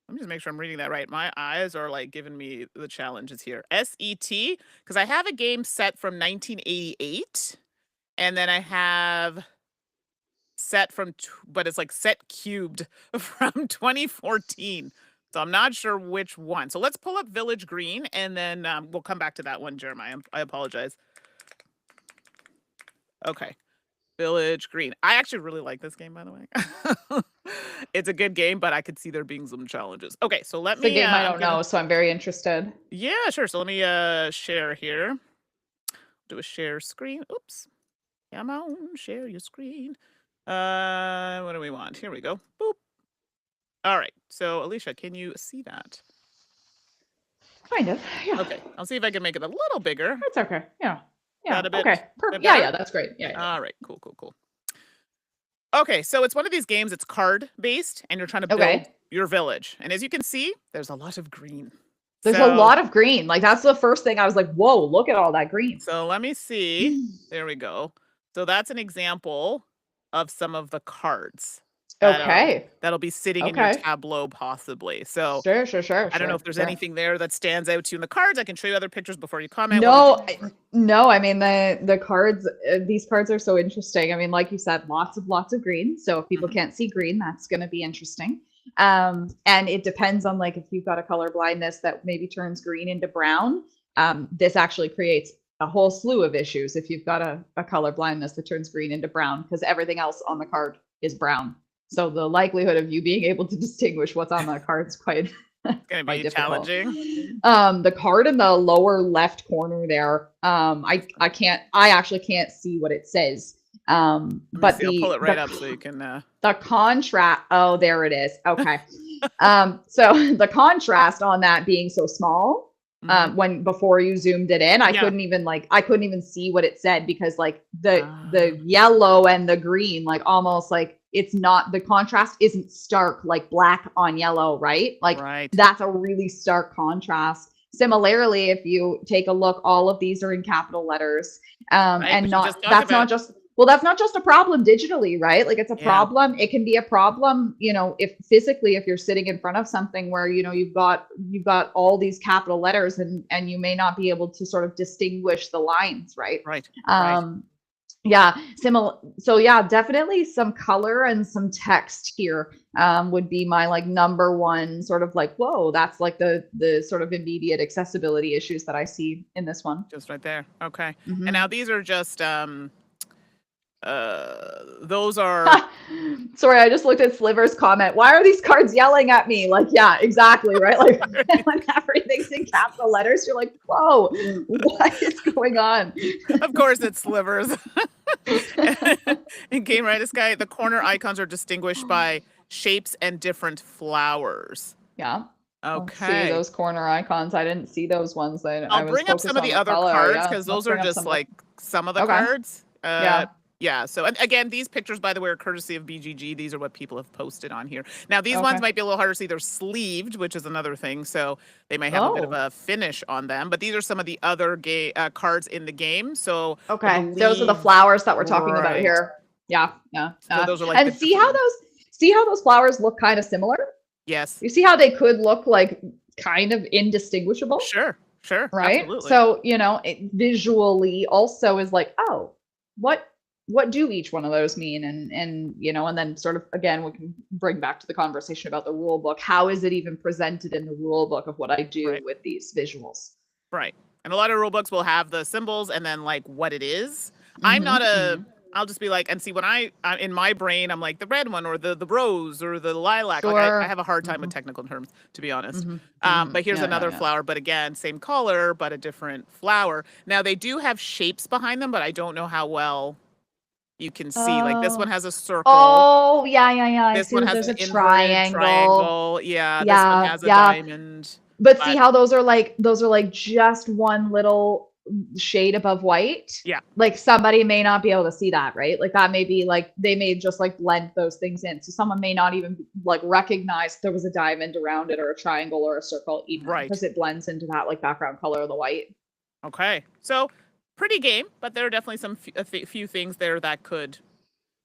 Let me just make sure I'm reading that right. My eyes are like giving me the challenges here. SET, because I have a game set from 1988, and then I have set from, but it's like set cubed from 2014. So I'm not sure which one. So let's pull up Village Green, and then we'll come back to that one, Jeremiah. I apologize. Okay. Village Green. I actually really like this game, by the way. It's a good game, but I could see there being some challenges. Okay, so let It's a me, game I I'm don't gonna, know, so I'm very interested. yeah, sure. So let me share here. Do a share screen. Oops. Come on, share your screen. What do we want? Here we go. Boop. All right. So, Alicia, can you see that? Kind of. Yeah. Okay. I'll see if I can make it a little bigger. That's okay. Yeah. Yeah. That a bit, Okay. bit Perfect. Yeah. better? Yeah. That's great. Yeah. Yeah. All right. Cool, cool, cool. Okay. So, it's one of these games, it's card based, and you're trying to build Okay. your village. And as you can see, there's a lot of green. There's a So, lot of green. Like that's the first thing I was like, whoa, look at all that green. let me see. There we go. So, that's an example of some of the cards that Okay. that'll be sitting in your Okay. tableau possibly. So, Sure. Sure. Sure. I don't know if Sure. there's Sure. anything there that stands out to you in the cards. I can show you other pictures before you comment. What would you No, prefer? no. I mean the cards. These cards are so interesting. I mean, like you said, lots of green. So if people Mhm. can't see green, that's going to be interesting. And it depends on like if you've got a color blindness that maybe turns green into brown. This actually creates a whole slew of issues if you've got a color blindness that turns green into brown, because everything else on the card is brown. So the likelihood of you being able to distinguish what's on that card is quite It's gonna quite be difficult. challenging. The card in the lower left corner there, I actually can't see what it says. Let me But see. I'll pull it right up so you can. the contrast, oh, there it is. Okay. So the contrast on that being so small, Mhm. when before you zoomed it in, Yeah. I couldn't even see what it said because like the Ah, yellow and the green, like almost like it's not, the contrast isn't stark like black on yellow, right? Like right. that's a really stark contrast. Similarly, if you take a look, all of these are in capital letters. Right. And Which you not, just talked about. that's not just a problem digitally, right? Like it's a Yeah. problem. It can be a problem, if physically, if you're sitting in front of something where, you've got all these capital letters and you may not be able to sort of distinguish the lines, right? Right. Right. Um, yeah, similar. So yeah, definitely some color and some text here would be my like number one sort of like, whoa, that's like the sort of immediate accessibility issues that I see in this one. Just right there. Okay. And now Hmm. these are just those are Sorry, I just looked at Sliver's comment. Why are these cards yelling at me? Like, yeah, exactly, right? Like when everything's in capital letters, you're like, whoa, what is going on? of course it's slivers. In Game Right Sky, the corner icons are distinguished by shapes and different flowers. Yeah. Let's see Okay. those corner icons. I didn't see those ones. I I'll was bring up some focused of on the the other color. cards Yeah. because Let's those are bring up just some of like some of the the. Okay. cards. Yeah. Yeah. So and again, these pictures, by the way, are courtesy of BGG. These are what people have posted on here. Now, these ones Okay. might be a little harder to see. They're sleeved, which is another thing. So they may have a bit of Oh, a finish on them. But these are some of the other cards in the game. So I okay. Those are the believe, flowers that we're talking about right. here. Yeah. Yeah. So those are like the And different ones. see how those flowers look kind of similar? Yes. You see how they could look like kind of indistinguishable? Sure. Sure. Right? Absolutely. So, it visually also is like, oh, what do each one of those mean? And then sort of again, we can bring back to the conversation about the rule book. How is it even presented in the rule book of what I do Right. with these visuals? Right. And a lot of rule books will have the symbols and then like what it is. I'm not Mm-hmm. a Mm-hmm. I'll just be like, and see when in my brain I'm like the red one or the rose or the lilac. Like I Sure. have a hard time with Mm-hmm. technical terms, to be honest. Mm-hmm. Mm-hmm. But here's Yeah, yeah, another yeah. flower, but again, same color, but a different flower. Now they do have shapes behind them, but I don't know how well you can see. Like this one Oh. has a circle. Oh, yeah, yeah, yeah. I This see one that has there's an a inverted triangle. triangle. Yeah, this one Yeah, has a yeah. diamond. But see But how those are like just one little shade above white? yeah, Like somebody may not be able to see that, right? Like that may be like they may just like blend those things in. So someone may not even like recognize there was a diamond around it or a triangle or a circle even right. because it blends into that like background color of the white. Okay. So pretty game, but there are definitely some few things there that could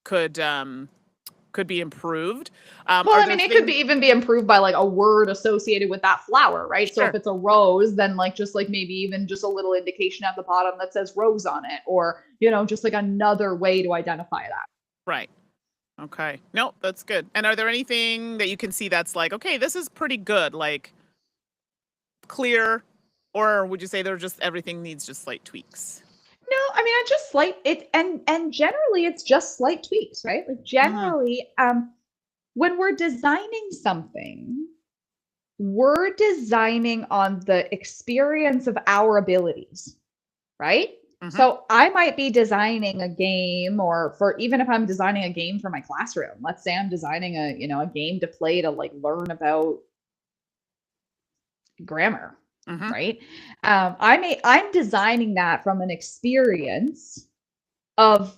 could be improved. Well, Are I there mean, it could things? be even be improved by like a word associated with that flower, right? So if Sure. it's a rose, then like just like maybe even just a little indication at the bottom that says rose on it, or just like another way to identify that. Right. Okay. No, that's good. And are there anything that you can see that's like, okay, this is pretty good, like clear, or would you say they're just everything needs just slight tweaks? No, I mean, I just slight it, and generally it's just slight tweaks, right? Like Hmm. generally, when we're designing something, we're designing on the experience of our abilities, right? Hmm. So I might be designing a game, or for even if I'm designing a game for my classroom, let's say I'm designing a game to play to like learn about grammar, Hmm. right? I'm designing that from an experience of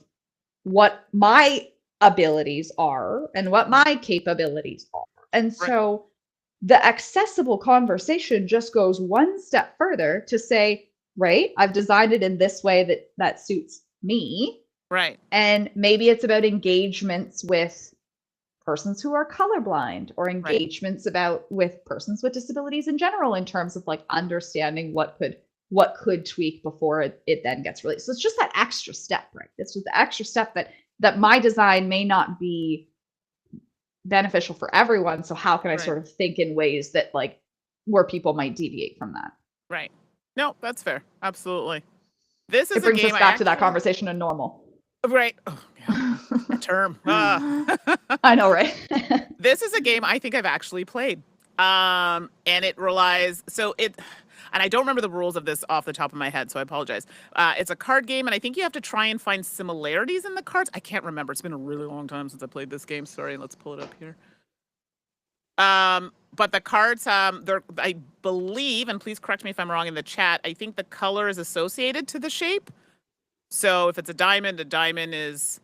what my abilities are and what Right. my capabilities are. And Right. so the accessible conversation just goes one step further to say, right, I've designed it in this way that suits me. Right. And maybe it's about engagements with persons who are colorblind or Right. engagements about with persons with disabilities in general in terms of like understanding what could tweak before it then gets released. So it's just that extra step, right? It's just the extra step that my design may not be beneficial for everyone. So how can I Right. sort of think in ways that like where people might deviate from that? Right. No, that's fair. Absolutely. This It is a brings game us I back to that actually. conversation of normal. Right. Oh, yeah. That term. I know, right? This is a game I think I've actually played. And it relies so it and I don't remember the rules of this off the top of my head, so I apologize. It's a card game, and I think you have to try and find similarities in the cards. I can't remember. It's been a really long time since I played this game. Sorry, let's pull it up here. But the cards, they're, I believe, and please correct me if I'm wrong in the chat, I think the color is associated to the shape. So if it's a diamond is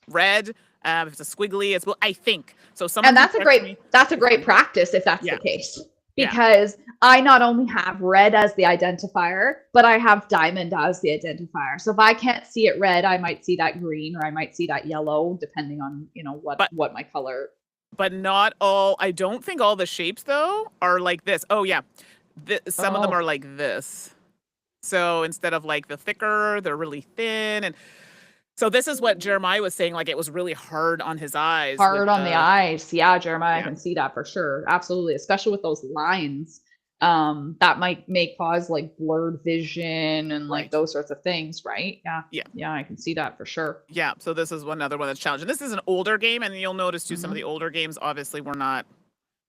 red. If it's a squiggly, it's, well, I think. So someone And that's a great practice if that's Yeah. the case. Yeah. Because I not only have red as the identifier, but I have diamond as the identifier. So if I can't see it red, I might see that green or I might see that yellow, depending on, you know, what my color. But not all, I don't think all the shapes though are like this. Oh yeah. Some of them are like this. So instead of like the thicker, they're really thin. And so this is what Jeremiah was saying, like it was really hard on his eyes. Hard on the eyes. Yeah, Jeremiah, Yeah. I can see that for sure. Absolutely. Especially with those lines. That may cause like blurred vision and like Right. those sorts of things, right? Yeah. Yeah. Yeah, I can see that for sure. Yeah. So this is another one that's challenging. This is an older game, and you'll notice too, some of the older games, obviously we're not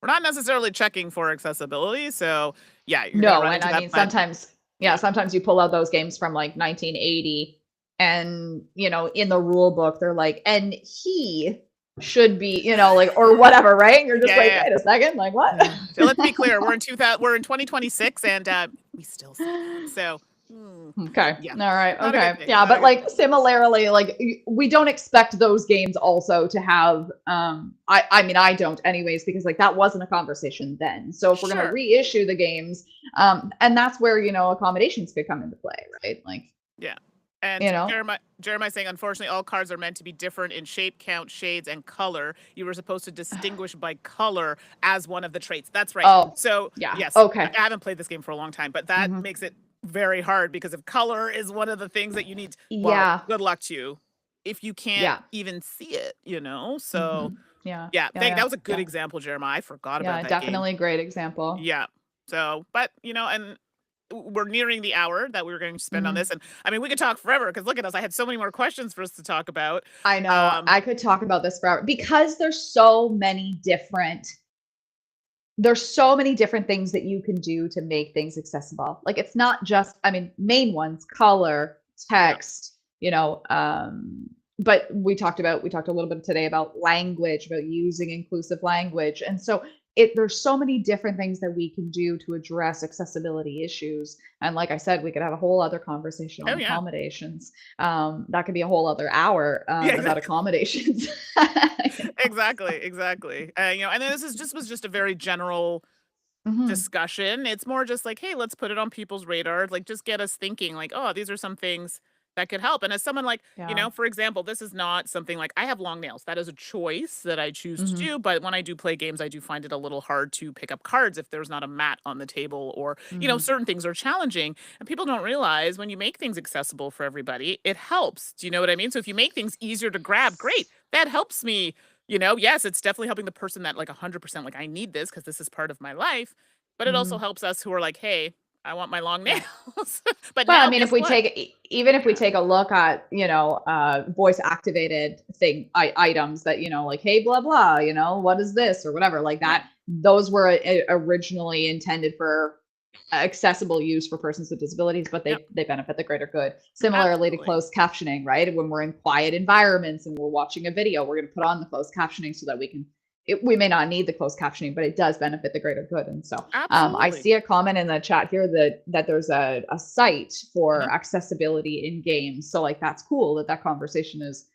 necessarily checking for accessibility. So yeah, you're gonna No, run and into I that, mean but sometimes you pull out those games from like 1980 and you know, in the rule book they're like, and he should be, you know, like, or whatever, right? You're just like, wait a second, like what? So let's be clear, we're in 2026 and we still see that. So okay. Yeah. All right. Not a Okay. good thing, Yeah, not a but good like similarly, like we don't expect those games also to have I mean I don't anyways, because like that wasn't a conversation then. So if we're gonna Sure. reissue the games, and that's where, you know, accommodations could come into play, right? Like Yeah. And you know, Jeremiah saying, unfortunately, all cards are meant to be different in shape, count, shades, and color. You were supposed to distinguish by color as one of the traits. That's right. Oh, So yeah. yes, Okay. I haven't played this game for a long time, but that makes it very hard because if color is one of the things that you need, well, Yeah. good luck to you if you can't even see it, you know? So Yeah. that was a good example, Jeremiah. I forgot about that definitely game. a great example. Yeah. So, but you know, and we're nearing the hour that we were going to spend on this. And I mean, we could talk forever because look at us. I had so many more questions for us to talk about. I know. I could talk about this forever because there's so many different things that you can do to make things accessible. Like it's not just, I mean, main ones, color, text, you know, but we talked a little bit today about language, about using inclusive language. And so there's so many different things that we can do to address accessibility issues. And like I said, we could have a whole other conversation on accommodations. That could be a whole other hour about accommodations. Exactly. You know, and then this was just a very general discussion. It's more just like, hey, let's put it on people's radar. Like, just get us thinking. Like, oh, these are some things that could help. And as someone like, you know, for example, this is not something like I have long nails. That is a choice that I choose to do. But when I do play games, I do find it a little hard to pick up cards if there's not a mat on the table or, you know, certain things are challenging. And people don't realize when you make things accessible for everybody, it helps. Do you know what I mean? So if you make things easier to grab, great. That helps me. You know, yes, it's definitely helping the person that like 100% like I need this because this is part of my life. But it also helps us who are like, hey, I want my long nails. But well, now, I mean, if we take a look at, you know, voice activated items that, you know, like, hey, blah, blah, you know, what is this or whatever like that. Those were originally intended for accessible use for persons with disabilities, but they benefit the greater good. Similarly to closed captioning, right? When we're in quiet environments and we're watching a video, we're going to put on the closed captioning so that we may not need the closed captioning, but it does benefit the greater good. And so I see a comment in the chat here that there's a site for accessibility in games. So like, that's cool that conversation is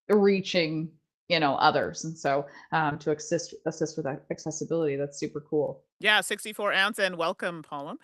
reaching, you know, others. And so to assist with that accessibility, that's super cool. Yeah, 64 ounce and welcome, Paulum.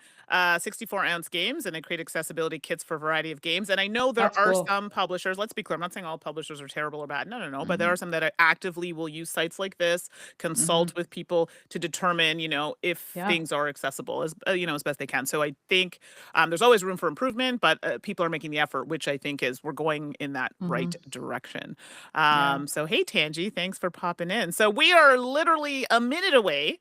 64 ounce games, and they create accessibility kits for a variety of games. And I know there are some publishers, let's be clear, I'm not saying all publishers are terrible or bad. No. But there are some that actively will use sites like this, consult with people to determine, you know, if things are accessible as, you know, as best they can. So I think there's always room for improvement, but people are making the effort, which I think is we're going in that right direction. So, hey, Tangi, thanks for popping in. So we are literally a minute away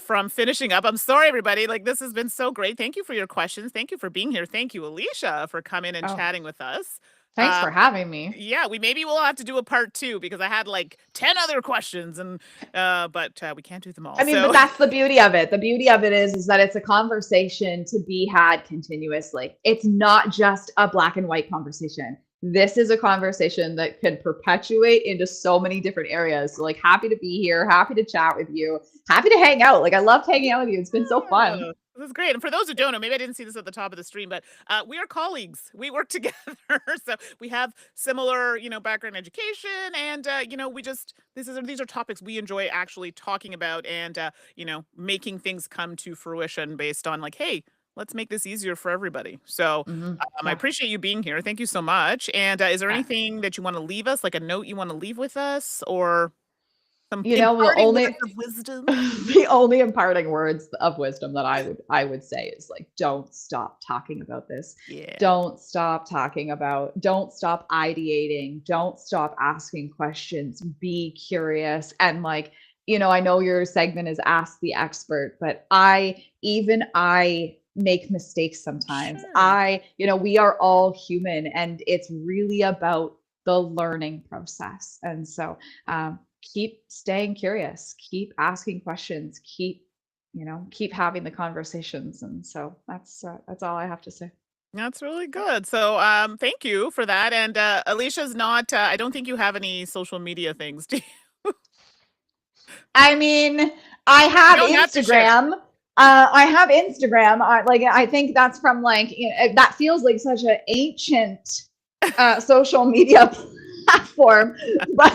from finishing up. I'm sorry, everybody. Like, this has been so great. Thank you for your questions. Thank you for being here. Thank you, Alicia, for coming and chatting with us. Thanks for having me. Yeah, we maybe we'll have to do a part 2 because I had like 10 other questions and but we can't do them all. I mean, but So that's the beauty of it. The beauty of it is that it's a conversation to be had continuously. It's not just a black and white conversation. This is a conversation that can perpetuate into so many different areas. So, like, happy to be here, happy to chat with you, happy to hang out. Like, I loved hanging out with you. It's been so fun. yeah, this is great. And for those who don't know, maybe I didn't see this at the top of the stream, but we are colleagues. We work together. So we have similar, background in education. And, we just, these are topics we enjoy actually talking about and, making things come to fruition based on like, hey, let's make this easier for everybody. So I Yeah. appreciate you being here. Thank you so much. And is there Yeah. anything that you want to leave us, like a note you want to leave with us or some You know, the imparting only words of wisdom? the only imparting words of wisdom that I would say is like, don't stop talking about this. Yeah. Don't stop talking about, don't stop ideating, don't stop asking questions, be curious. And like, I know your segment is Ask the Expert, but I make mistakes sometimes. Sure. We are all human and it's really about the learning process. And so keep staying curious, keep asking questions, keep having the conversations. And so that's all I have to say. That's really good. So, thank you for that. And Alicia's not. I don't think you have any social media things. Do you? I mean, I You have don't have to share. Instagram. I have Instagram. I think that's from like, that feels like such an ancient social media platform, but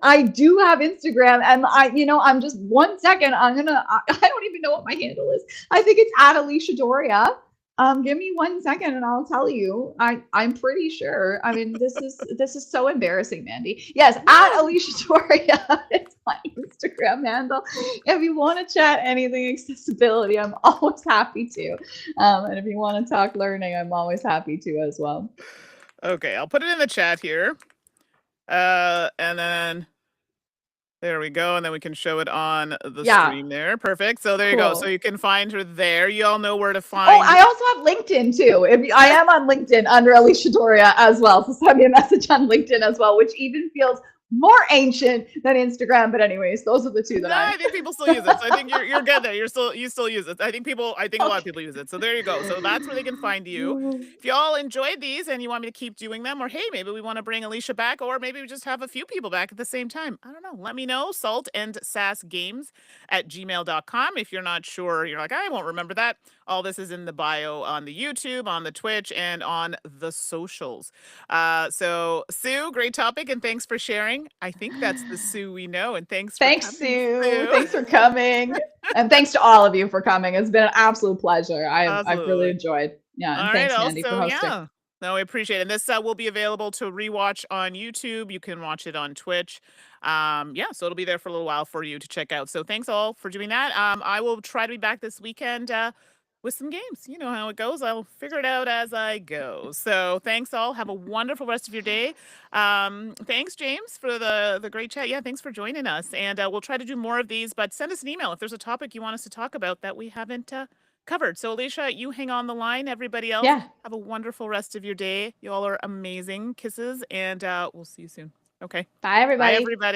I do have Instagram, and I'm just 1 second. I don't even know what my handle is. I think it's at Alicia Doria. Give me 1 second and I'll tell you. I'm pretty sure. I mean, this is so embarrassing, Mandy. Yes, at No. Alicia Doria. It's my Instagram handle. If you want to chat anything accessibility, I'm always happy to. And if you want to talk learning, I'm always happy to as well. Okay, I'll put it in the chat here. And then there we go, and then we can show it on the Yeah, stream there. Perfect. So there you go. So cool. you can find her there. You all know where to Oh, find. I also have LinkedIn too. I am on LinkedIn under Alicia Doria as well. So send me a message on LinkedIn as well, which even feels more ancient than Instagram. But anyways, those are the two that No, I I think people still use it. So I think you're good there. You still use it. I think a lot of okay. people use it. So there you go. So that's where they can find you. If y'all enjoyed these and you want me to keep doing them, or hey, maybe we want to bring Alicia back, or maybe we just have a few people back at the same time. I don't know. Let me know. Salt and sass games at gmail.com. If you're not sure, you're like, I won't remember that. All this is in the bio on the YouTube, on the Twitch, and on the socials. So Sue, great topic, and thanks for sharing. I think that's the Sue we know, and thanks for Thanks, coming, Sue. Sue. Thanks for coming. And thanks to all of you for coming. It's been an absolute pleasure. I've really Absolutely. enjoyed. Yeah, All and right. thanks, Mandy, for Also, hosting. yeah. No, I appreciate it. And this will be available to rewatch on YouTube. You can watch it on Twitch. Yeah, so it'll be there for a little while for you to check out. So thanks all for doing that. I will try to be back this weekend with some games. You know how it goes. I'll figure it out as I go. So thanks all. Have a wonderful rest of your day. Thanks, James, for the great chat. Yeah, thanks for joining us. And we'll try to do more of these. But send us an email if there's a topic you want us to talk about that we haven't covered. So, Alicia, you hang on the line. Everybody else, Yeah. have a wonderful rest of your day. You all are amazing. Kisses, and we'll see you soon. Okay. Bye, Bye, everybody. everybody.